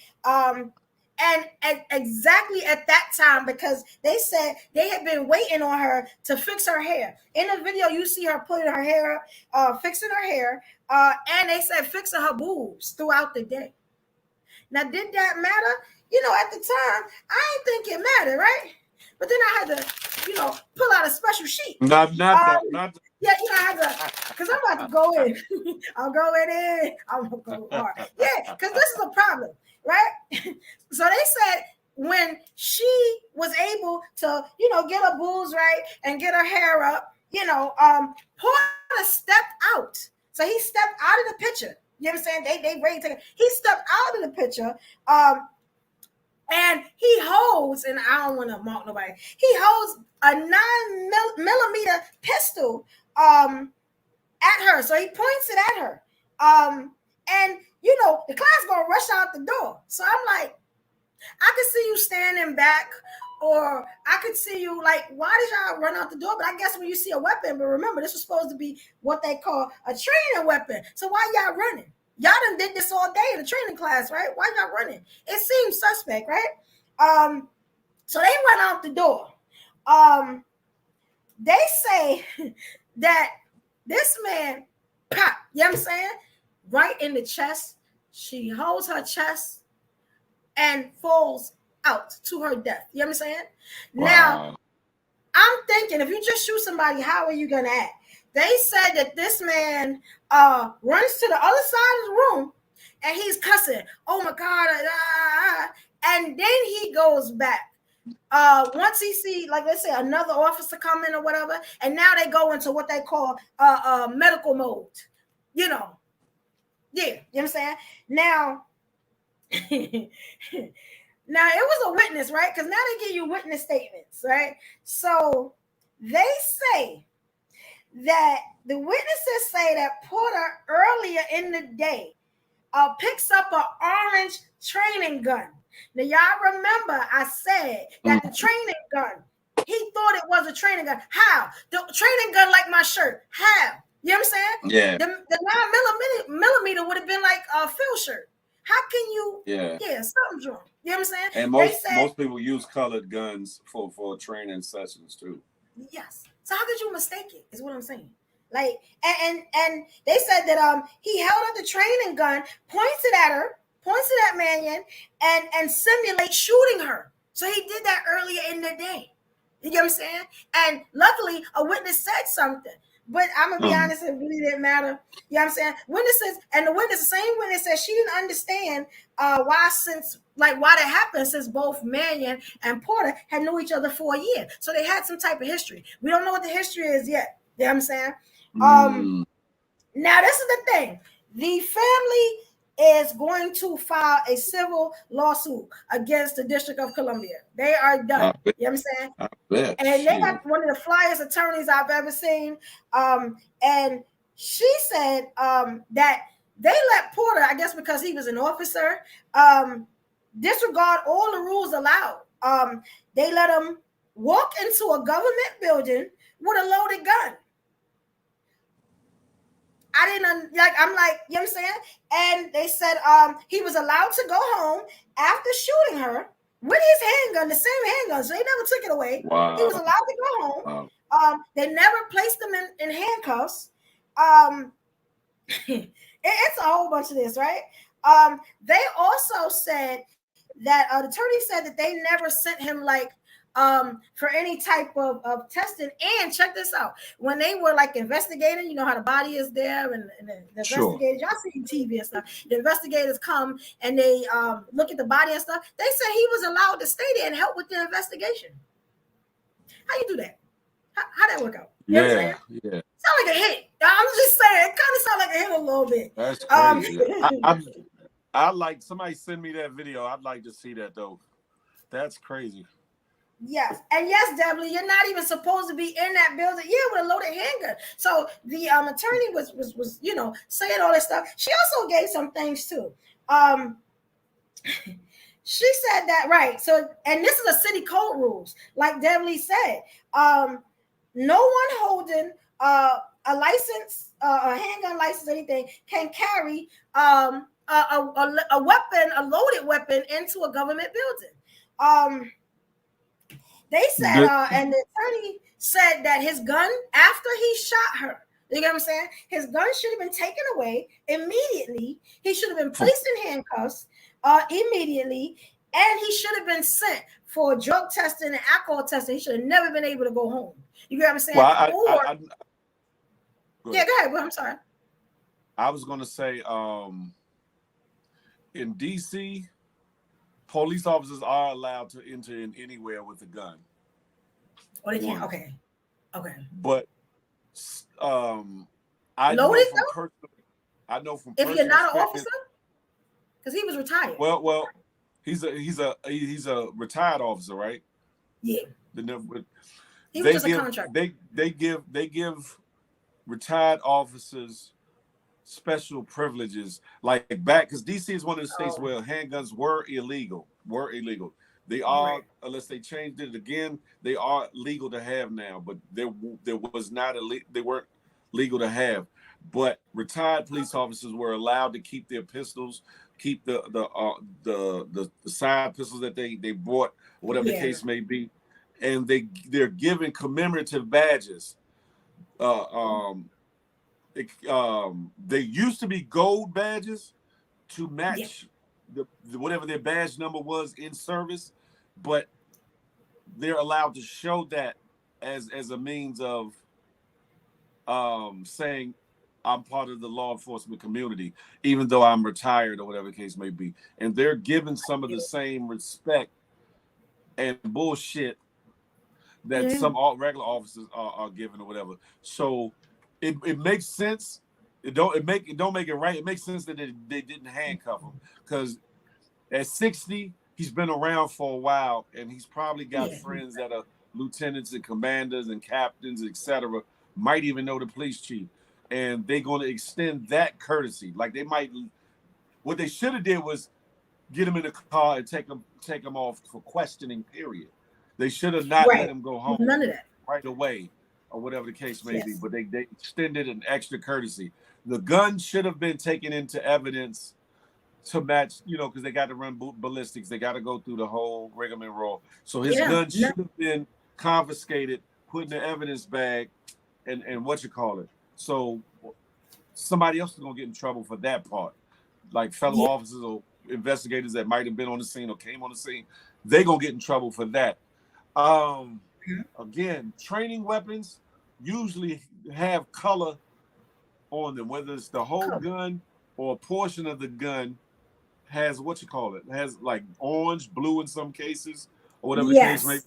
Speaker 2: And exactly at that time, because they said they had been waiting on her to fix her hair. In the video, you see her putting her hair up, fixing her hair, and they said fixing her boobs throughout the day. Now, did that matter? You know, at the time, I didn't think it mattered, right? But then I had to, you know, pull out a special sheet.
Speaker 1: Not.
Speaker 2: Yeah, you know, I had to, because I'm about to go in. I'm going in. I'm going to go hard. Yeah, because this is a problem, right? So they said when she was able to, you know, get her boobs right and get her hair up, you know, Porter stepped out. So he stepped out of the picture. You know what I'm saying? They ready to. He stepped out of the picture. And he holds, and I don't want to mock nobody. He holds a 9mm pistol at her. So he points it at her. And you know, the class gonna rush out the door. So I'm like, I could see you standing back, or I could see you like, why did y'all run out the door? But I guess when you see a weapon, but remember, this was supposed to be what they call a training weapon. So why y'all running? Y'all done did this all day in the training class, right? Why y'all running? It seems suspect, right? So they run out the door. They say that this man pop, you know what I'm saying? Right in the chest. She holds her chest and falls out to her death. You know what I'm saying? Wow. Now, I'm thinking, if you just shoot somebody, how are you going to act? They said that this man runs to the other side of the room and he's cussing. Oh, my God. And then he goes back. Once he see, like, let's say another officer come in or whatever, and now they go into what they call medical mode. You know? Yeah. You know what I'm saying? Now, now it was a witness, right? Because now they give you witness statements, right? So they say that the witnesses say that Porter earlier in the day picks up an orange training gun. Now y'all remember I said that the training gun, he thought it was a training gun. How? The training gun like my shirt. How? You know what I'm saying?
Speaker 1: Yeah.
Speaker 2: The 9mm would have been like a field shirt. How can you? Yeah, something's wrong. You know what I'm saying?
Speaker 1: And most people use colored guns for training sessions too.
Speaker 2: Yes. So how could you mistake it? Is what I'm saying. Like, and they said that he held up the training gun, points it at Mannion, and simulate shooting her. So he did that earlier in the day. You get what I'm saying? And luckily, a witness said something. But I'm gonna be honest, it really didn't matter. You know what I'm saying? Witnesses, and the same witness said she didn't understand why that happened, since both Mannion and Porter had known each other for a year. So they had some type of history. We don't know what the history is yet. You know what I'm saying? Now this is the thing. The family is going to file a civil lawsuit against the District of Columbia. They are done. You know what I'm saying?
Speaker 1: I bet.
Speaker 2: And they got one of the flyest attorneys I've ever seen. And she said that they let Porter, I guess because he was an officer, disregard all the rules allowed. They let him walk into a government building with a loaded gun. I didn't like. I'm like, you know what I'm saying? And they said he was allowed to go home after shooting her with his handgun, the same handgun. So they never took it away. He was
Speaker 1: Wow.
Speaker 2: allowed to go home.
Speaker 1: Wow.
Speaker 2: They never placed him in handcuffs. It's a whole bunch of this, right? They also said that the attorney said that they never sent him like for any type of testing. And check this out: when they were like investigating, you know how the body is there, and the
Speaker 1: Sure.
Speaker 2: investigators, y'all see TV and stuff. The investigators come and they look at the body and stuff. They said he was allowed to stay there and help with the investigation. How you do that? How that work out? You know what I'm saying?
Speaker 1: Yeah.
Speaker 2: Sound like a hit. I'm just saying, it kind of sound like a hit a little bit.
Speaker 1: That's crazy. I like somebody send me that video. I'd like to see that though. That's crazy.
Speaker 2: Yes, and yes, Debbie, you're not even supposed to be in that building. Yeah, with a loaded handgun. So the attorney was saying all this stuff. She also gave some things too. She said that, right. So, and this is a city code rules, like Debbie said. No one holding a license, a handgun license, anything, can carry a weapon, a loaded weapon, into a government building. They said, and the attorney said that his gun, after he shot her, you know what I'm saying? His gun should have been taken away immediately. He should have been placed in handcuffs immediately, and he should have been sent for drug testing and alcohol testing. He should have never been able to go home. You get what I'm saying?
Speaker 1: Well,
Speaker 2: go ahead. Well, I'm sorry.
Speaker 1: I was going to say, in DC, police officers are allowed to enter in anywhere with a gun.
Speaker 2: Oh, they can't. Okay.
Speaker 1: But I know from
Speaker 2: if you're not an officer, because he was retired.
Speaker 1: Well, he's a retired officer, right?
Speaker 2: Yeah.
Speaker 1: He was just a contractor. They give retired officers special privileges, like back, because DC is one of the states where handguns were illegal. They are, unless they changed it again, they are legal to have now, but there was not they weren't legal to have. But retired police officers were allowed to keep their pistols, keep the side pistols that they bought, whatever the case may be, and they're given commemorative badges. They used to be gold badges to match the whatever their badge number was in service, but they're allowed to show that as a means of saying I'm part of the law enforcement community, even though I'm retired or whatever the case may be. And they're given some of the same respect and bullshit that some regular officers are given or whatever. So it makes sense. It don't make it right. It makes sense that they didn't handcuff him, because at 60, he's been around for a while, and he's probably got friends that are lieutenants and commanders and captains, etc. Might even know the police chief, and they're going to extend that courtesy. Like what they should have did was get him in the car and take him off for questioning. Period. They should have not let him go home.
Speaker 2: None of that.
Speaker 1: Right away, or whatever the case may be. But they extended an extra courtesy. The gun should have been taken into evidence to match, because they got to run ballistics. They got to go through the whole rigmarole. So his gun should have been confiscated, put in the evidence bag, and what you call it. So somebody else is going to get in trouble for that part. Like fellow officers or investigators that might have been on the scene or came on the scene, they're going to get in trouble for that. Again, training weapons usually have color on them, whether it's the whole gun or a portion of the gun has has like orange, blue in some cases, or whatever the case may be.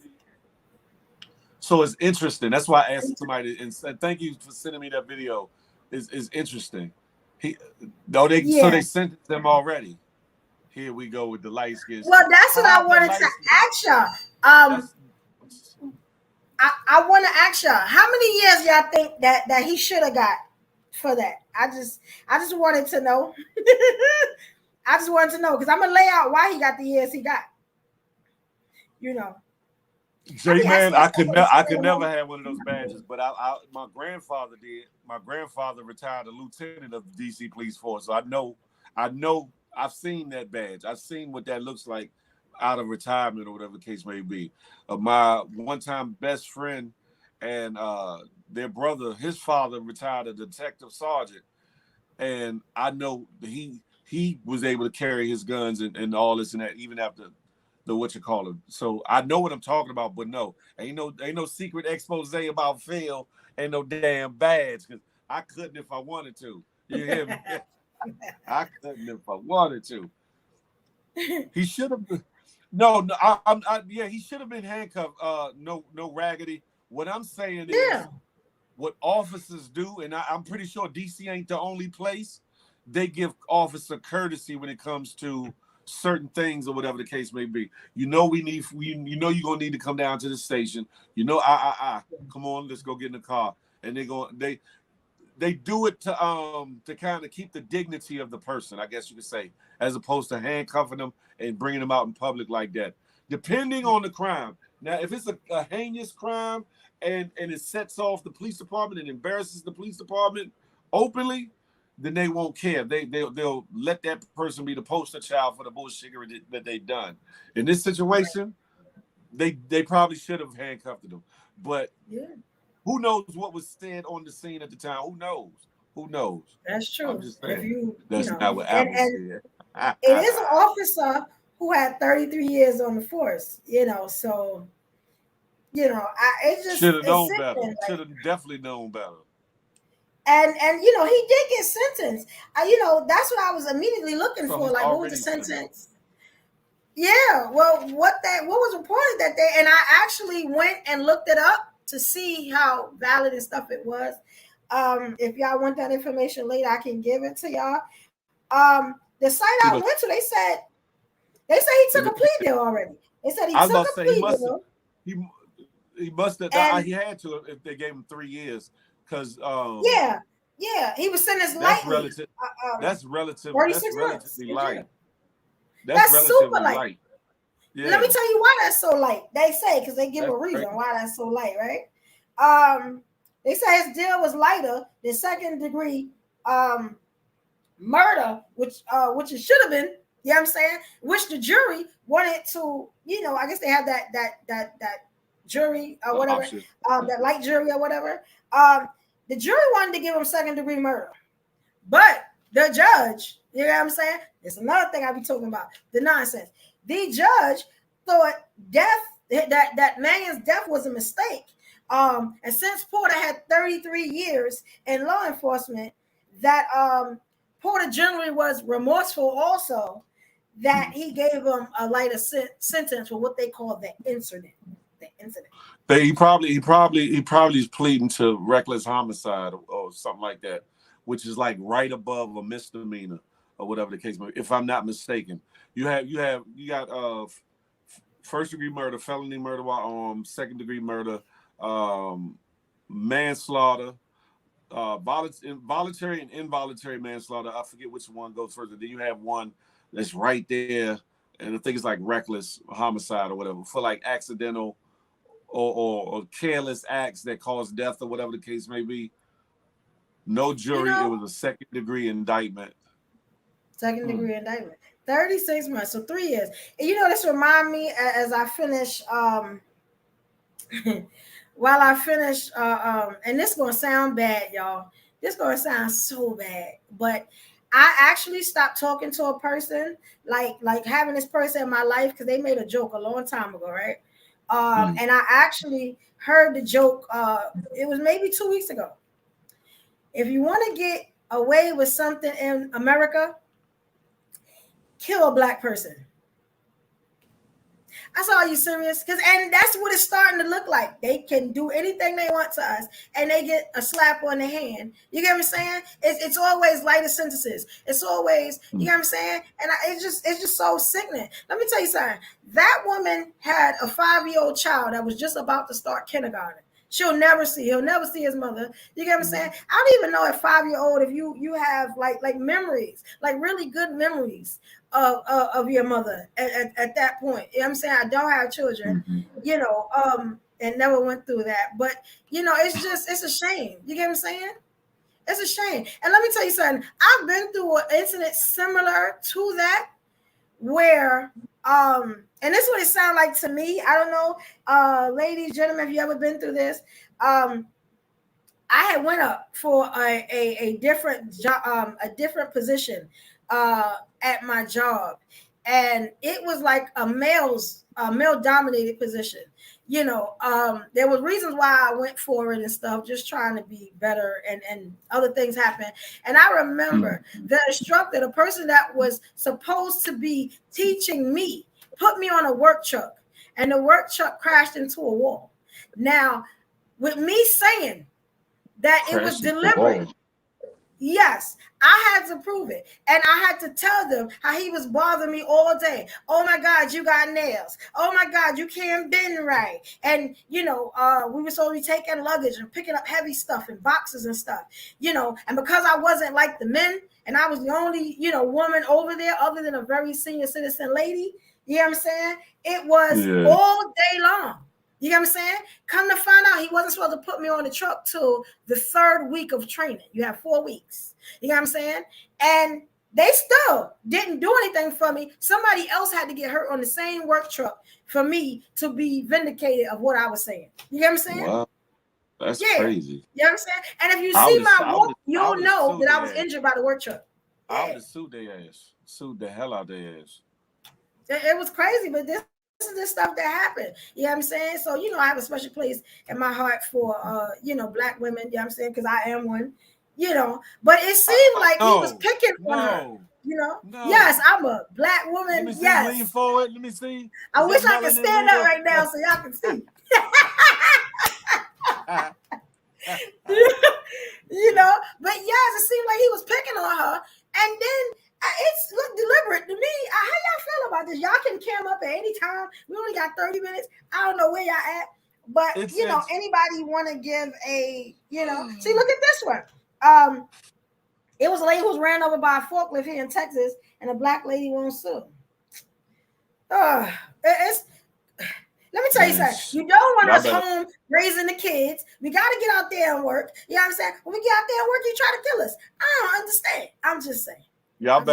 Speaker 1: So it's interesting. That's why I asked somebody and said, thank you for sending me that video. Is interesting. So they sent them already. Here we go with the light skins.
Speaker 2: Well, that's what I wanted to ask y'all. I want to ask y'all, how many years y'all think that he should have got for that? I just wanted to know. I just wanted to know because I'm gonna lay out why he got the years he got. You know.
Speaker 1: J-Man, I could never have one of those badges, but my grandfather did. My grandfather retired a lieutenant of the DC Police Force, so I know I've seen that badge. I've seen what that looks like out of retirement or whatever the case may be. My one-time best friend and their brother, his father retired a detective sergeant, and I know he was able to carry his guns and all this and that even after the what you call it. So I know what I'm talking about, but no, ain't no secret expose about Phil and no damn badge because I couldn't if I wanted to. You hear me? I couldn't if I wanted to. He should have. No, yeah, he should have been handcuffed. No, raggedy. What I'm saying is, what officers do, and I'm pretty sure DC ain't the only place. They give officer courtesy when it comes to certain things or whatever the case may be. You know you know you're gonna need to come down to the station. You know, come on, let's go get in the car. And they do it to kind of keep the dignity of the person, I guess you could say, as opposed to handcuffing them and bringing them out in public like that. Depending on the crime. Now, if it's a heinous crime and it sets off the police department and embarrasses the police department openly, then they won't care. They'll let that person be the poster child for the bullshit that they've done. In this situation, they probably should have handcuffed them. But who knows what was said on the scene at the time? Who knows?
Speaker 2: That's true.
Speaker 1: I'm just saying.
Speaker 2: If you,
Speaker 1: that's not what Apple said.
Speaker 2: It is an officer who had 33 years on the force, so it just
Speaker 1: should have known better. Should have definitely known better.
Speaker 2: And he did get sentenced. That's what I was immediately looking for. Like, what was the sentence? Yeah, well, what was reported that day, and I actually went and looked it up to see how valid and stuff it was. If y'all want that information later, I can give it to y'all. The site I went to, they said he took a plea deal already. They said he took a plea deal.
Speaker 1: He must have. He had to if they gave him 3 years. Because
Speaker 2: he was sentenced lightly.
Speaker 1: That's relative.
Speaker 2: 46
Speaker 1: that's
Speaker 2: months.
Speaker 1: relatively light.
Speaker 2: That's super light.
Speaker 1: Yeah.
Speaker 2: Let me tell you why that's so light. They say because they give a reason why that's so light, right? They say his deal was lighter than second degree murder, which it should have been. You know what I'm saying? Which the jury wanted to, I guess they had that jury or whatever, that light jury or whatever. The jury wanted to give him second degree murder, but the judge, you know what I'm saying? It's another thing I be talking about, the nonsense. The judge thought that man's death was a mistake. And since Porter had 33 years in law enforcement, that Porter generally was remorseful also, that he gave him a lighter sentence for what they call the incident.
Speaker 1: He probably is pleading to reckless homicide or something like that, which is like right above a misdemeanor or whatever the case may be, if I'm not mistaken. You got first degree murder, felony murder while armed, second degree murder, manslaughter, voluntary and involuntary manslaughter. I forget which one goes first. And then you have one that's right there, and I think it's like reckless homicide or whatever, for like accidental or careless acts that cause death or whatever the case may be. No jury. It was a second degree indictment.
Speaker 2: Second degree indictment. 36 months, so 3 years. And this remind me as I finish while I finish and this is gonna sound bad, y'all. This is gonna sound so bad, but I actually stopped talking to a person, like having this person in my life, because they made a joke a long time ago, right? And I actually heard the joke. It was maybe 2 weeks ago. If you want to get away with something in America, kill a black person. I saw, are you serious? And that's what it's starting to look like. They can do anything they want to us, and they get a slap on the hand. You get what I'm saying? It's always lighter sentences. It's always, you get what I'm saying? And it's just so sickening. Let me tell you something. That woman had a 5-year-old child that was just about to start kindergarten. He'll never see his mother. You get what I'm saying? I don't even know at 5-year-old if you have like memories, like really good memories of your mother at that point. You know what I'm saying? I don't have children, and never went through that. But it's a shame. You get what I'm saying? It's a shame. And let me tell you something. I've been through an incident similar to that where and this is what it sounds like to me. I don't know, ladies, gentlemen, have you ever been through this? I had went up for a different job, a different position at my job, and it was like a male dominated position. There was reasons why I went for it and stuff, just trying to be better, and other things happened. And I remember the instructor, the person that was supposed to be teaching me, put me on a work truck, and the work truck crashed into a wall. Now, with me saying that it was deliberate. Yes, I had to prove it. And I had to tell them how he was bothering me all day. Oh my God, you got nails. Oh my God, you can't bend right. And, we were supposed to be taking luggage and picking up heavy stuff and boxes and stuff, and because I wasn't like the men and I was the only, woman over there other than a very senior citizen lady, you know what I'm saying? It was all day long. You know what I'm saying? Come to find out, he wasn't supposed to put me on the truck till the 3rd week of training. You have 4 weeks. You know what I'm saying? And they still didn't do anything for me. Somebody else had to get hurt on the same work truck for me to be vindicated of what I was saying. You know what I'm saying?
Speaker 1: Wow. That's crazy.
Speaker 2: You know what I'm saying? And if you see my walk, you'll know that I was injured by the work truck.
Speaker 1: I would have sued their ass. Sued the hell out their ass.
Speaker 2: It was crazy, but this is the stuff that happened. You know what I'm saying? So, I have a special place in my heart for, Black women. You know what I'm saying? Because I am one, But it seemed like he was picking on her. No. Yes, I'm a Black woman.
Speaker 1: Let me see,
Speaker 2: yes.
Speaker 1: Lean forward. Let me see.
Speaker 2: I wish I could stand up right now so y'all can see. But yes, it seemed like he was picking on her. And then it's looked deliberate to me. How y'all feel about this? Y'all can cam up at any time. We only got 30 minutes. I don't know where y'all at. But, anybody want to give a, see, look at this one. It was a lady who was ran over by a forklift here in Texas, and a Black lady won't sue. Let me tell you something. You don't want us home raising the kids. We got to get out there and work. You know what I'm saying? When we get out there and work, you try to kill us. I don't understand. I'm just saying.
Speaker 1: Y'all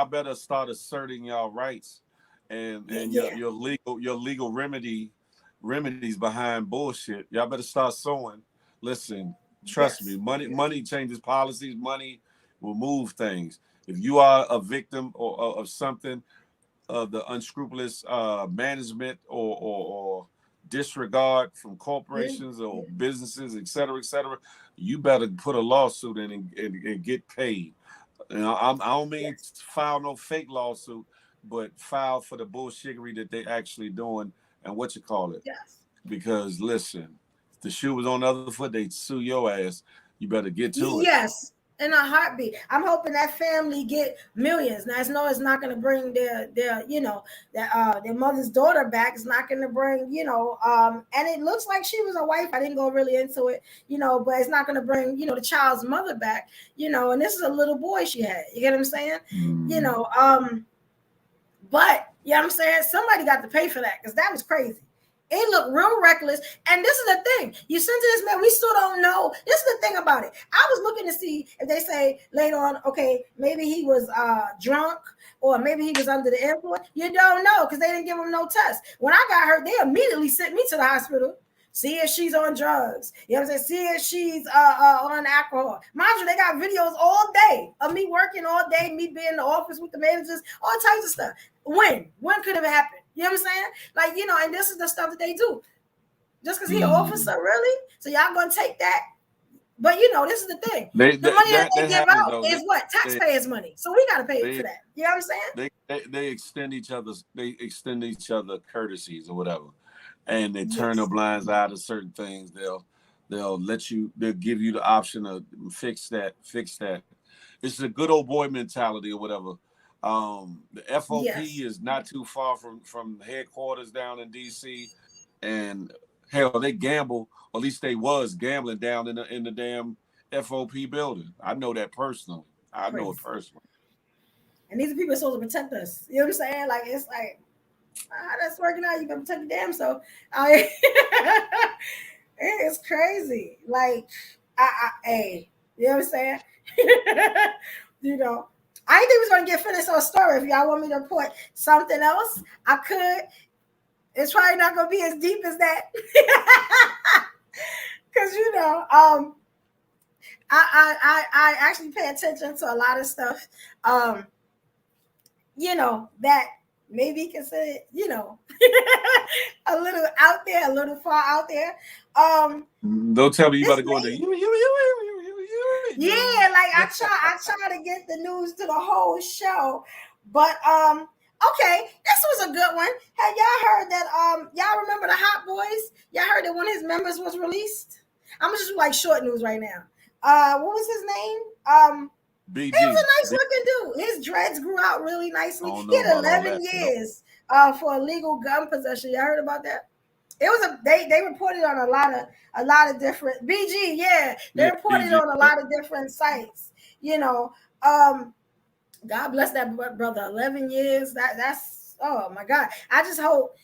Speaker 1: better start asserting y'all rights and your legal remedies behind bullshit. Y'all better start suing. Listen, trust me. Money changes policies. Money will move things. If you are a victim or of something, of the unscrupulous management or disregard from corporations or businesses, et cetera, you better put a lawsuit in and get paid. I don't mean file no fake lawsuit, but file for the bullshittery that they actually doing and what you call it.
Speaker 2: Yes.
Speaker 1: Because listen, if the shoe was on the other foot, they'd sue your ass. You better get to it.
Speaker 2: Yes. In a heartbeat. I'm hoping that family get millions. Now, I know it's not going to bring their mother's daughter back. It's not going to bring, and it looks like she was a wife. I didn't go really into it, but it's not going to bring, the child's mother back, and this is a little boy she had. You get what I'm saying? But, you know what I'm saying? Somebody got to pay for that because that was crazy. It looked real reckless. And this is the thing. You sent to this man, we still don't know. This is the thing about it. I was looking to see if they say later on, okay, maybe he was drunk or maybe he was under the influence. You don't know because they didn't give him no test. When I got hurt, they immediately sent me to the hospital. See if she's on drugs. You know what I'm saying? See if she's on alcohol. Mind you, they got videos all day of me working all day, me being in the office with the managers, all types of stuff. When could it have happened? You know what I'm saying? Like, and this is the stuff that they do. Just because he's an officer, really? So y'all going to take that? But, this is the thing. The money that they give out is what? Taxpayers' money. So we got to pay for that. You know what I'm saying?
Speaker 1: They extend each other courtesies or whatever. And they turn their blinds eye to certain things. They'll give you the option of fix that. It's a good old boy mentality or whatever. The FOP is not too far from headquarters down in DC, and hell, they gamble Or at least they was gambling down in the damn FOP building. I know that personally. I know it
Speaker 2: Crazy.
Speaker 1: personally.
Speaker 2: And these people are supposed to protect us. You know what I'm saying? Like it's like how that's working out. You better protect your damn self. I it's crazy. Like hey, you know what I'm saying? you know, I didn't think we was gonna get finished on a story. If y'all want me to report something else, I could. It's probably not gonna be as deep as that. Cause I actually pay attention to a lot of stuff. That maybe considered, a little out there, a little far out there.
Speaker 1: Don't tell me you about
Speaker 2: This
Speaker 1: to go into
Speaker 2: yeah, like I try to get the news to the whole show, but okay, this was a good one. Have y'all heard that? Y'all remember the Hot Boys? Y'all heard that one of his members was released? I'm just like short news right now. What was his name?
Speaker 1: BG.
Speaker 2: He was a nice looking dude. His dreads grew out really nicely. He had 11 years for illegal gun possession. You heard about that? It was they reported on a lot of different BG. Yeah, they reported
Speaker 1: BG.
Speaker 2: on a lot of different sites. God bless that brother. 11 years. That's oh my God. I just hope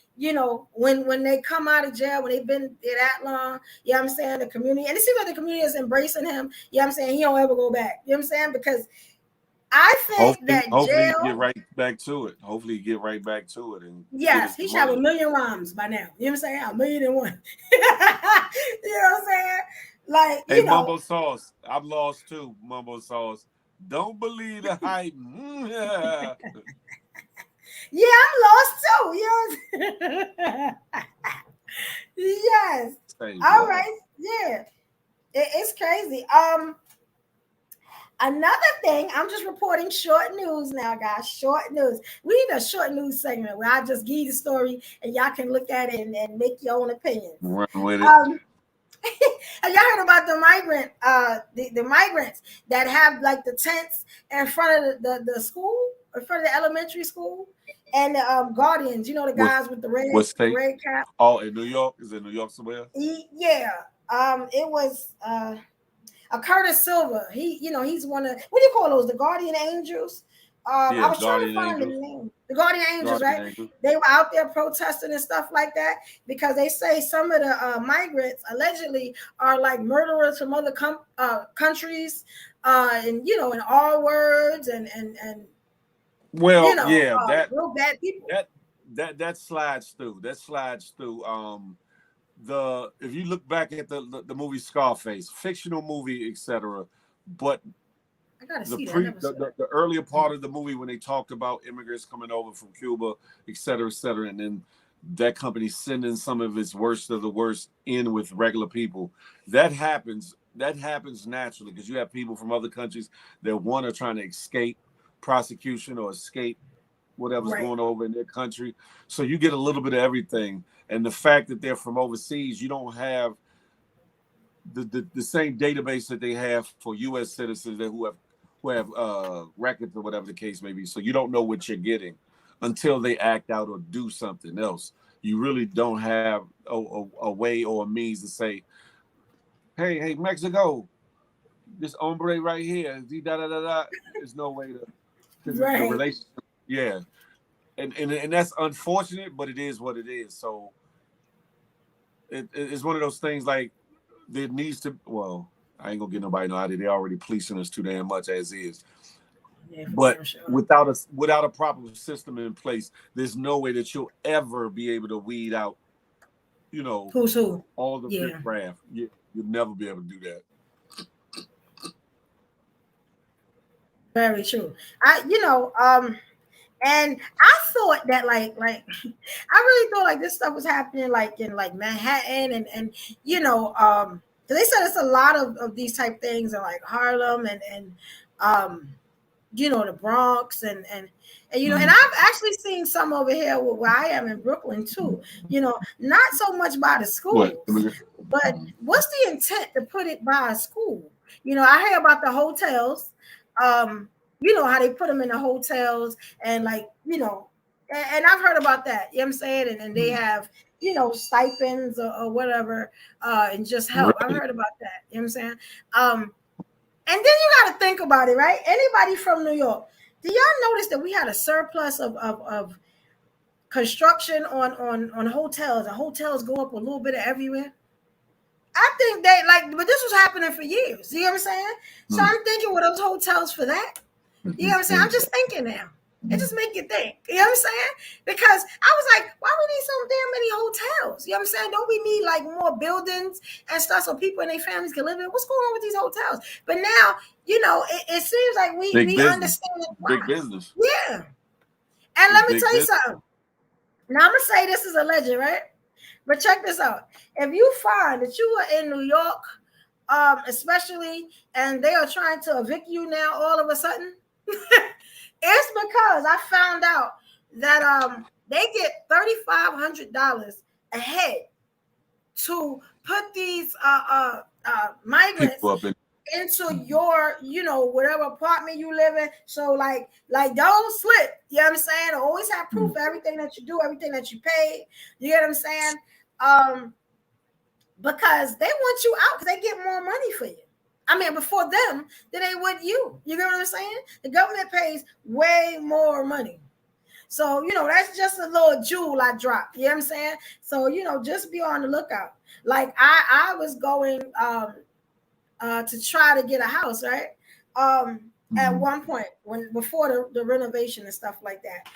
Speaker 2: when they come out of jail, when they've been there that long, you know what I'm saying, the community, and it seems like the community is embracing him, you know what I'm saying, he don't ever go back, you know what I'm saying, because I think that
Speaker 1: hopefully
Speaker 2: jail,
Speaker 1: get right back to it. Hopefully he get right back to it and get
Speaker 2: yes,
Speaker 1: his
Speaker 2: he should have
Speaker 1: money.
Speaker 2: 1,000,000 rhymes by now, you know what I'm saying, 1,000,001. You know what I'm saying, like,
Speaker 1: Hey, Mumbo Sauce, I'm lost too. Mumbo Sauce, don't believe the hype.
Speaker 2: Yeah, I'm lost too. Yes. Yes.
Speaker 1: Say
Speaker 2: All
Speaker 1: what?
Speaker 2: right. Yeah. It's crazy. Another thing, I'm just reporting short news now, guys. Short news. We need a short news segment where I just give you the story and y'all can look at it and make your own opinions.
Speaker 1: Run with it.
Speaker 2: Have y'all heard about the migrants that have like the tents in front of the school, in front of the elementary school, and the guardians? You know, the guys with the
Speaker 1: What
Speaker 2: the
Speaker 1: state?
Speaker 2: red cap.
Speaker 1: Oh, in New York. Is it New York somewhere?
Speaker 2: Yeah. It was a Curtis Silver. He's one of what do you call those? The guardian angels. I
Speaker 1: Yeah,
Speaker 2: was trying to
Speaker 1: Guardian
Speaker 2: find the
Speaker 1: Angels.
Speaker 2: name. The guardian angels,
Speaker 1: Guardian
Speaker 2: right?
Speaker 1: Angels.
Speaker 2: They were out there protesting and stuff like that because they say some of the migrants allegedly are like murderers from other countries, and in R words and
Speaker 1: Well, yeah,
Speaker 2: real bad people.
Speaker 1: that slides through. That slides through. If you look back at the movie Scarface, fictional movie, etc. But
Speaker 2: I gotta
Speaker 1: the
Speaker 2: see that. I never saw that.
Speaker 1: the earlier part of the movie when they talked about immigrants coming over from Cuba, et cetera, and then that company sending some of its worst of the worst in with regular people. That happens. That happens naturally because you have people from other countries that one are trying to escape prosecution or escape whatever's
Speaker 2: Right.
Speaker 1: going over in their country. So you get a little bit of everything. And the fact that they're from overseas, you don't have the same database that they have for U.S. citizens that who have records or whatever the case may be. So you don't know what you're getting until they act out or do something else. You really don't have a way or a means to say, hey, Mexico, this hombre right here, there's no way to, because the
Speaker 2: Right.
Speaker 1: relationship, yeah. And that's unfortunate, but it is what it is. So it's one of those things like there needs to, well, I ain't gonna get nobody no idea. They're already policing us too damn much as is.
Speaker 2: Yeah,
Speaker 1: But
Speaker 2: sure.
Speaker 1: without a proper system in place, there's no way that you'll ever be able to weed out,
Speaker 2: Who's who?
Speaker 1: all the
Speaker 2: Yeah.
Speaker 1: riffraff. You'll never be able to do that.
Speaker 2: Very true. And I thought that like I really thought like this stuff was happening like in like Manhattan and they said it's a lot of these type things in like Harlem and um the Bronx and I've actually seen some over here where I am in Brooklyn too. Not so much by the
Speaker 1: What?
Speaker 2: schools, but what's the intent to put it by a school? I hear about the hotels. How they put them in the hotels and like And I've heard about that. You know what I'm saying? And they have, stipends or whatever, and just help. I've
Speaker 1: Really?
Speaker 2: heard about that. You know what I'm saying? Um, and then you got to think about it, right? Anybody from New York, do y'all notice that we had a surplus of construction on hotels? The hotels go up a little bit of everywhere. I think they like, but this was happening for years. You know what I'm saying? So I'm thinking, with those hotels for that? You know what I'm saying? I'm just thinking now. It just make you think. You know what I'm saying? Because I was like, why we need so damn many hotels? You know what I'm saying? Don't we need like more buildings and stuff so people and their families can live in? What's going on with these hotels? But now, it seems like we
Speaker 1: Big
Speaker 2: we
Speaker 1: business.
Speaker 2: understand why.
Speaker 1: Big business.
Speaker 2: Yeah. And
Speaker 1: It's
Speaker 2: let me
Speaker 1: big
Speaker 2: tell you
Speaker 1: business.
Speaker 2: something. Now I'm gonna say this is a legend, right? But check this out. If you find that you are in New York, especially, and they are trying to evict you now all of a sudden, it's because I found out that they get $3,500 a head to put these migrants
Speaker 1: People up in.
Speaker 2: into your, whatever apartment you live in. So like don't slip. You know what I'm saying? Always have proof of everything that you do, everything that you pay. You get what I'm saying? Um, because they want you out because they get more money for you. I mean, before them than they would you. You get what I'm saying? The government pays way more money. So, that's just a little jewel I dropped. You know what I'm saying? So, just be on the lookout. Like I was going to try to get a house, right? At one point when before the renovation and stuff like that.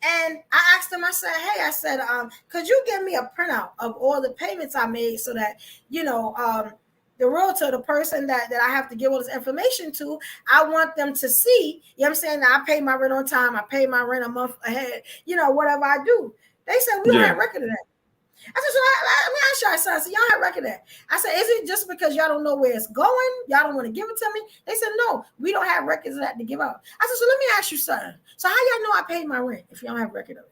Speaker 2: And I asked him, I said, hey, could you give me a printout of all the payments I made so that, the realtor, the person that I have to give all this information to, I want them to see, you know what I'm saying, that I pay my rent on time, I pay my rent a month ahead, whatever I do. They said, we don't
Speaker 1: Yeah.
Speaker 2: have record of that. I said, so let me ask y'all something. So y'all have record of that. I said, is it just because y'all don't know where it's going? Y'all don't want to give it to me? They said, no, we don't have records of that to give out. I said, so let me ask you something. So how y'all know I paid my rent if y'all don't have record of it?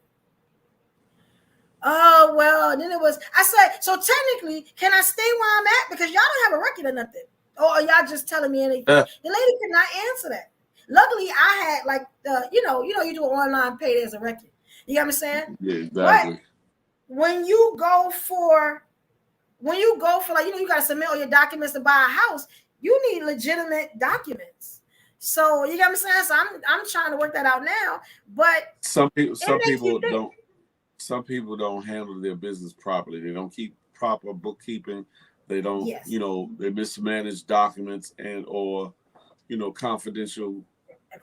Speaker 2: Oh, well, then I said, so technically, can I stay where I'm at? Because y'all don't have a record of nothing. Or are y'all just telling me anything? The lady could not answer that. Luckily, I had like you do an online pay, there's a record. You know what I'm saying?
Speaker 1: Yeah,
Speaker 2: But
Speaker 1: exactly.
Speaker 2: when you go for like, you got to submit all your documents to buy a house, you need legitimate documents. So you know what I'm saying? So I'm trying to work that out now. But
Speaker 1: Some people,
Speaker 2: it
Speaker 1: some
Speaker 2: makes you
Speaker 1: people
Speaker 2: think.
Speaker 1: don't. Some people don't handle their business properly. They don't keep proper bookkeeping. They don't,
Speaker 2: Yes.
Speaker 1: they mismanage documents and or, confidential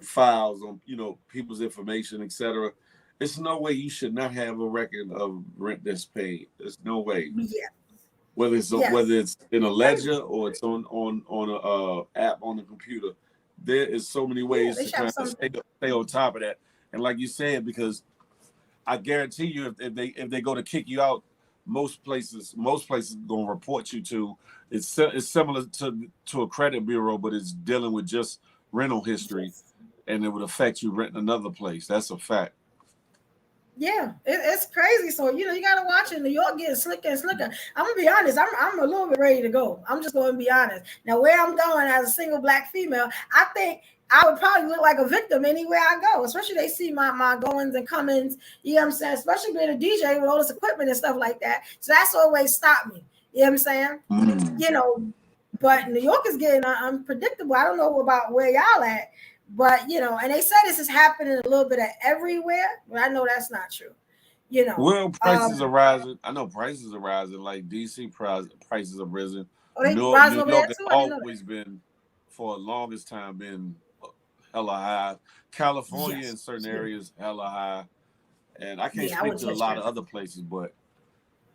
Speaker 1: files on, people's information, etc. It's no way you should not have a record of rent that's paid. There's no way.
Speaker 2: Yeah.
Speaker 1: Whether
Speaker 2: Yes.
Speaker 1: it's in a
Speaker 2: It's crazy.
Speaker 1: ledger or it's on a app on the computer, there is so many
Speaker 2: Yeah,
Speaker 1: ways
Speaker 2: they
Speaker 1: to
Speaker 2: should have
Speaker 1: kind of
Speaker 2: something.
Speaker 1: stay on top of that. And like you said, because I guarantee you, if they go to kick you out, most places gonna report you to. It's similar to a credit bureau, but it's dealing with just rental history,
Speaker 2: Yes.
Speaker 1: and it would affect you renting another place. That's a fact.
Speaker 2: Yeah, it's crazy. So you gotta watch it. New York getting slicker and slicker. I'm gonna be honest. I'm a little bit ready to go. I'm just gonna be honest. Now, where I'm going as a single black female, I think I would probably look like a victim anywhere I go. Especially they see my goings and comings. You know what I'm saying? Especially being a DJ with all this equipment and stuff like that. So that's always stopped me. You know what I'm saying?
Speaker 1: Mm.
Speaker 2: You know, but New York is getting unpredictable. I don't know about where y'all at, but and they said this is happening a little bit of everywhere, but I know that's not true. You know,
Speaker 1: Well, prices are rising. I know prices are rising. Like DC prices have risen.
Speaker 2: oh, they
Speaker 1: New
Speaker 2: rising
Speaker 1: New
Speaker 2: over there
Speaker 1: York has
Speaker 2: too. I didn't know that.
Speaker 1: always been, for the longest time, been hella high. California in
Speaker 2: Yes,
Speaker 1: certain
Speaker 2: yeah,
Speaker 1: areas hella high, and I can't
Speaker 2: yeah. I
Speaker 1: speak
Speaker 2: wouldn't
Speaker 1: to a
Speaker 2: touch
Speaker 1: lot of
Speaker 2: Cali.
Speaker 1: other places, but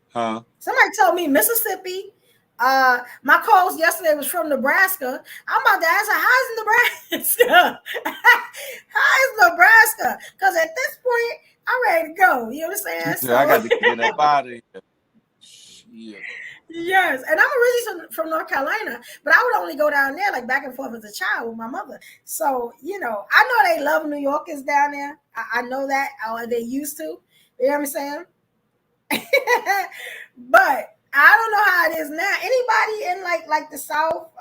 Speaker 1: huh?
Speaker 2: Somebody told me Mississippi. My calls yesterday was from Nebraska. I'm about to ask her, how's Nebraska? How's Nebraska? Because at this point, I'm ready to go. You know what I'm
Speaker 1: She
Speaker 2: saying?
Speaker 1: said, "I
Speaker 2: So
Speaker 1: got to get up out of here." Shit.
Speaker 2: yes, and I'm originally from North Carolina, but I would only go down there like back and forth as a child with my mother. So I know they love New Yorkers down there. I know that, or they used to. You know what I'm saying? But I don't know how it is now. Anybody in like the South,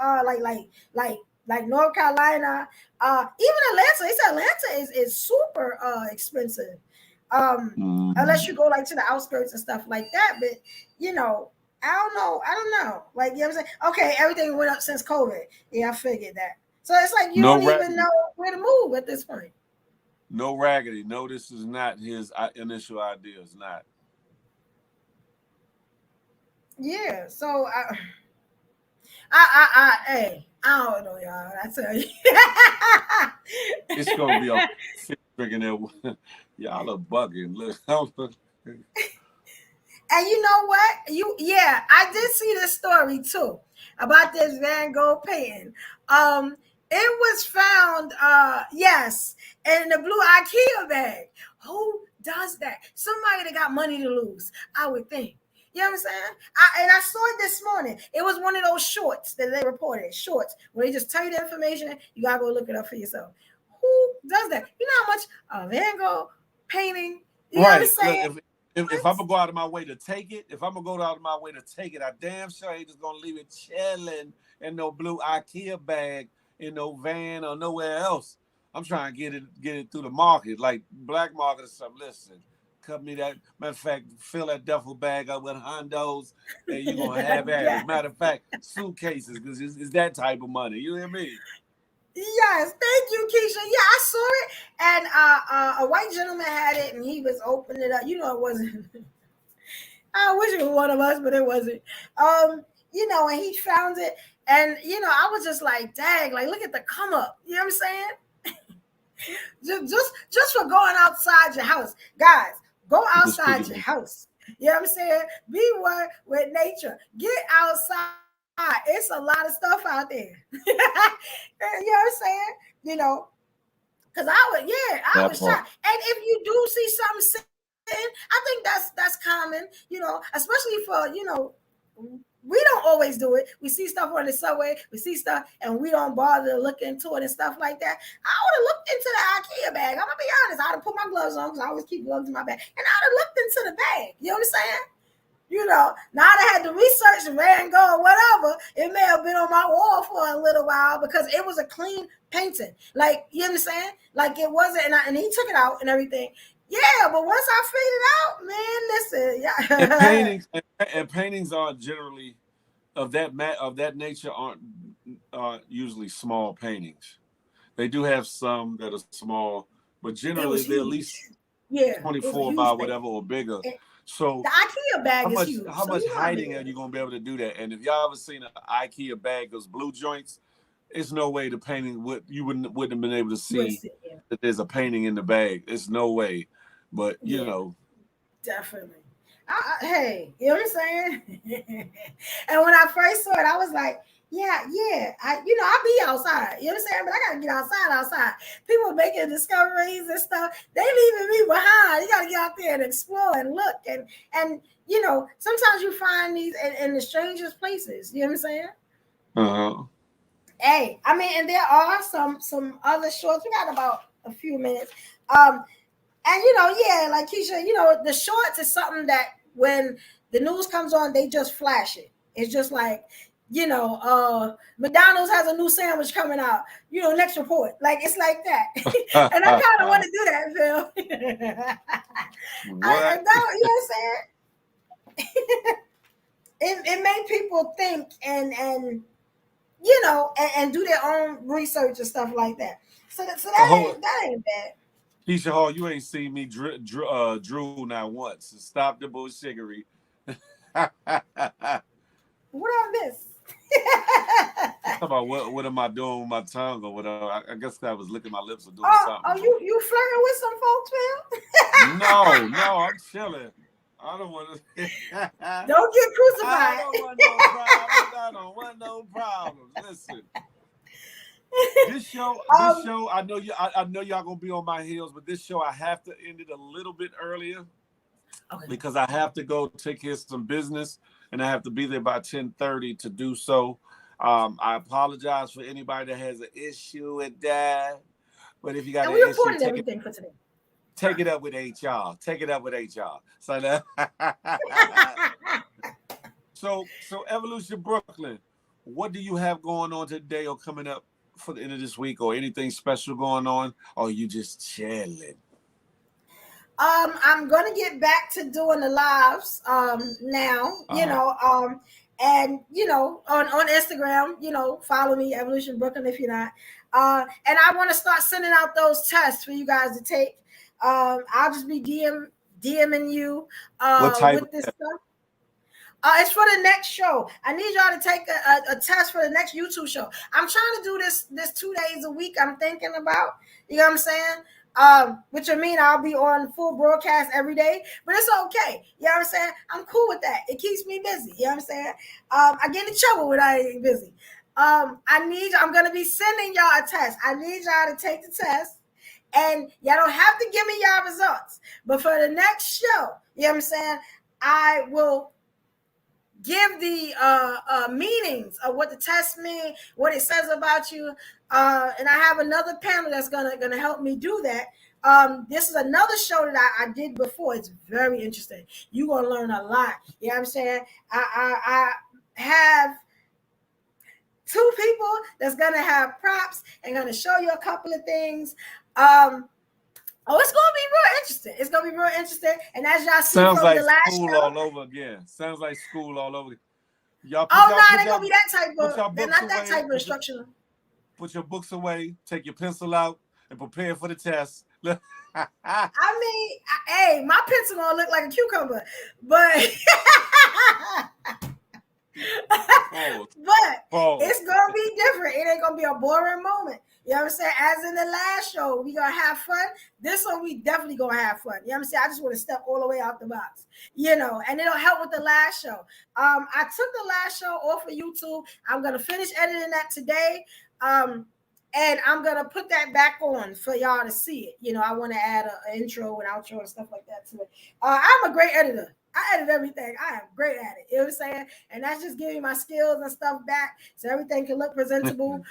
Speaker 2: like North Carolina, even Atlanta. They said Atlanta is super expensive. Unless you go like to the outskirts and stuff like that. But you know, I don't know. Like, you know what I'm saying? Okay, everything went up since COVID. Yeah, I figured that. So it's like you
Speaker 1: No
Speaker 2: don't even
Speaker 1: raggedy.
Speaker 2: know where to move at this point.
Speaker 1: No raggedy. No, this is not his initial idea. It's not.
Speaker 2: Yeah. So hey, I don't know, y'all. I tell you.
Speaker 1: It's gonna be a fish drinking there. Y'all are bugging. Look,
Speaker 2: And you know what? Yeah, I did see this story too about this Van Gogh painting. It was found, yes, in the blue IKEA bag. Who does that? Somebody that got money to lose, I would think. You know what I'm saying? I saw it this morning. It was one of those shorts that they reported. Shorts where they just tell you the information. You gotta go look it up for yourself. Who does that? You know how much a Van Gogh painting? You know what I'm
Speaker 1: right. Look,
Speaker 2: saying?
Speaker 1: if I'm gonna go out of my way to take it, I damn sure ain't just gonna leave it chilling in no blue IKEA bag in no van or nowhere else. I'm trying to get it through the market, like black market or something. Listen, cut me that. Matter of fact, fill that duffel bag up with hondos, and you're gonna have at it.
Speaker 2: Yes.
Speaker 1: Matter of fact, suitcases, because it's that type of money. You hear me?
Speaker 2: Yes, thank you, Keisha. Yeah, I saw it, and a white gentleman had it, and he was opening it up. You know, it wasn't. I wish it was one of us, but it wasn't. You know, and he found it, and you know, I was just like, "Dang!" Like, look at the come up. You know what I'm saying? Just for going outside your house, guys. Go
Speaker 1: Just pick
Speaker 2: outside
Speaker 1: it
Speaker 2: your
Speaker 1: up.
Speaker 2: house. You know what I'm saying? Be one with nature. Get outside. It's a lot of stuff out there. You know what I'm saying? You know, because I
Speaker 1: That
Speaker 2: was
Speaker 1: part.
Speaker 2: shocked. And if you do see something sitting, I think that's common, you know, especially for, you know, we don't always do it. We see stuff on the subway, we see stuff, and we don't bother to look into it and stuff like that. I would have looked into the IKEA bag. I'm gonna be honest. I'd have put my gloves on because I always keep gloves in my bag, and I'd have looked into the bag. You know what I'm saying? You know, now I had to research Van Gogh or whatever. It may have been on my wall for a little while because it was a clean painting. Like, you know what I'm saying? Like, it wasn't, and he took it out and everything. Yeah, but once I figured out, man, listen,
Speaker 1: And
Speaker 2: yeah.
Speaker 1: paintings are generally of that nature aren't usually small paintings. They do have some that are small, but
Speaker 2: It
Speaker 1: generally
Speaker 2: was
Speaker 1: they're at least
Speaker 2: huge. Yeah, it was a
Speaker 1: 24 by
Speaker 2: huge thing.
Speaker 1: whatever or bigger.
Speaker 2: And
Speaker 1: So
Speaker 2: the IKEA bag is huge,
Speaker 1: how
Speaker 2: so
Speaker 1: much
Speaker 2: you know how big
Speaker 1: hiding are
Speaker 2: it
Speaker 1: you
Speaker 2: is.
Speaker 1: gonna be able to do that? And if y'all ever seen an IKEA bag, those blue joints, it's no way the painting wouldn't have been able to
Speaker 2: You would
Speaker 1: see
Speaker 2: sit there.
Speaker 1: that there's a painting in the bag. It's no way. But you
Speaker 2: Yeah.
Speaker 1: know,
Speaker 2: Definitely. Hey, you know what I'm saying? And when I first saw it, I was like, yeah. I'll be outside. You know what I'm saying? But I gotta get outside. People making discoveries and stuff. They leaving me behind. You gotta get out there and explore and look and you know, sometimes you find these in the strangest places. You know what I'm saying?
Speaker 1: uh-huh.
Speaker 2: Hey, I mean, and there are some other shorts. We got about a few minutes. Um, and you know, yeah, like Keisha, you know, the shorts is something that when the news comes on, they just flash it. It's just like, you know, McDonald's has a new sandwich coming out. You know, next report. Like it's like that. And I kind of want to do that, Phil. I
Speaker 1: What?
Speaker 2: don't, you know what I'm saying? It made people think and you know and do their own research and stuff like that. So
Speaker 1: Oh,
Speaker 2: that ain't bad.
Speaker 1: Keisha Hall, you ain't seen me drool now once. Stop the bullshiggery.
Speaker 2: What on this?
Speaker 1: You talk about what am I doing with my tongue or whatever. I guess I was licking my lips or doing
Speaker 2: Oh,
Speaker 1: something.
Speaker 2: you flirting with some folks, Phil?
Speaker 1: No, I'm chilling. I don't want to.
Speaker 2: Don't get
Speaker 1: I
Speaker 2: crucified.
Speaker 1: don't want no problems. I don't want no problems. Listen, this
Speaker 2: um,
Speaker 1: show. I know y'all gonna be on my heels, but this show I have to end it a little bit earlier
Speaker 2: okay.
Speaker 1: because I have to go take care of some business and I have to be there by 10:30 to do so. I apologize for anybody that has an issue with that. But if you got
Speaker 2: And
Speaker 1: an
Speaker 2: we
Speaker 1: issue,
Speaker 2: reported everything for today.
Speaker 1: take it up with HR. Take it up with HR. So that so Evolution Brooklyn, what do you have going on today or coming up for the end of this week or anything special going on? Or you just chilling?
Speaker 2: I'm gonna get back to doing the lives now, and on Instagram, follow me, Evolution Brooklyn, if you're not. And I want to start sending out those tests for you guys to take. I'll just be DMing you
Speaker 1: What type
Speaker 2: with this stuff. It's for the next show. I need y'all to take a test for the next YouTube show. I'm trying to do this 2 days a week. I'm thinking about, you know what I'm saying? Which would mean I'll be on full broadcast every day, but it's okay. You know what I'm saying? I'm cool with that. It keeps me busy. You know what I'm saying? I get in trouble when I ain't busy. I'm gonna be sending y'all a test. I need y'all to take the test. And y'all don't have to give me y'all results. But for the next show, you know what I'm saying? I will give the meanings of what the test mean, what it says about you, and I have another panel that's gonna help me do that. This is another show that I did before. It's very interesting. You're gonna learn a lot. You know what I'm saying? I have two people that's gonna have props and gonna show you a couple of things. It's gonna be real interesting. It's gonna be real interesting. And as y'all see
Speaker 1: sounds
Speaker 2: from
Speaker 1: like
Speaker 2: the last
Speaker 1: school
Speaker 2: show,
Speaker 1: all over again. Sounds like school all over. Y'all
Speaker 2: it ain't gonna be that type of. They're not that type of instructional.
Speaker 1: Put your books away. Take your pencil out and prepare for the test.
Speaker 2: Hey, my pencil gonna look like a cucumber, but it's gonna be different. It ain't gonna be a boring moment. You know what I'm saying? As in the last show, we gonna have fun. This one, we definitely gonna have fun. You know what I'm saying? I just want to step all the way out the box, and it'll help with the last show. I took the last show off of YouTube. I'm gonna finish editing that today. And I'm gonna put that back on for y'all to see it. I want to add an intro and outro and stuff like that to it. I'm a great editor. I edit everything. I am great at it. You know what I'm saying? And that's just giving my skills and stuff back so everything can look presentable.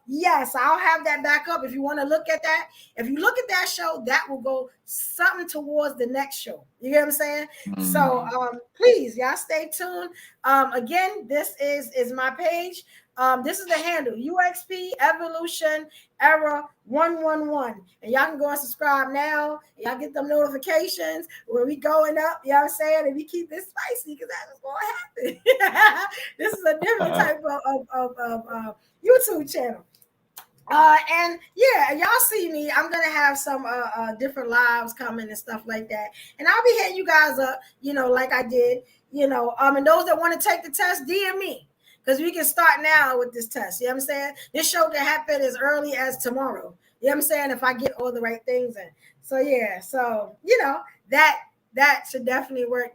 Speaker 2: Yes, I'll have that back up if you want to look at that. If you look at that show, that will go something towards the next show. You get what I'm saying? Mm-hmm. So please, y'all stay tuned. Again, this is my page. This is the handle, UXP Evolution Era 111. And y'all can go and subscribe now. Y'all get them notifications when we going up. You know what I'm saying? And we keep this spicy because that's what's going to happen. This is a different type of YouTube channel. And yeah, y'all see me. I'm gonna have some different lives coming and stuff like that. And I'll be hitting you guys up, like I did, and those that want to take the test, DM me. Because we can start now with this test. You know what I'm saying? This show can happen as early as tomorrow. You know what I'm saying? If I get all the right things in. So yeah, that should definitely work.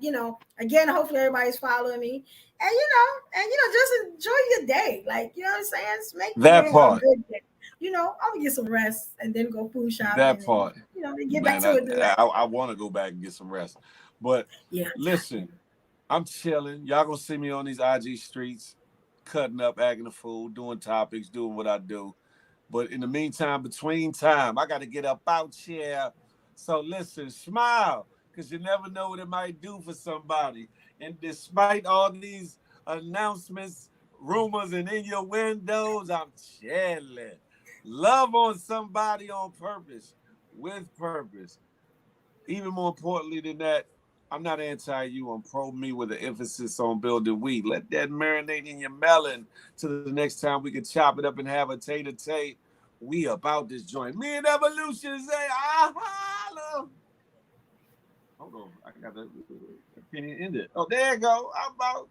Speaker 2: Again, hopefully everybody's following me. And just enjoy your day. Like, you know what I'm saying? Just make
Speaker 1: that part.
Speaker 2: A good day. I'm gonna get some rest and then go food shopping.
Speaker 1: That part.
Speaker 2: And, get back to it.
Speaker 1: I want to go back and get some rest. But listen, I'm chilling. Y'all gonna see me on these IG streets, cutting up, acting a fool, doing topics, doing what I do. But in the meantime, between time, I got to get up out here. So listen, smile, because you never know what it might do for somebody. And despite all these announcements, rumors, and innuendos, I'm chilling. Love on somebody on purpose, with purpose. Even more importantly than that, I'm not anti-you. I'm pro-me with an emphasis on building we. Let that marinate in your melon till the next time we can chop it up and have a tete-a-tete. We about this joint. Me and Evolution say, holla. Hold on. I got the opinion in it. Oh, there you go. I'm about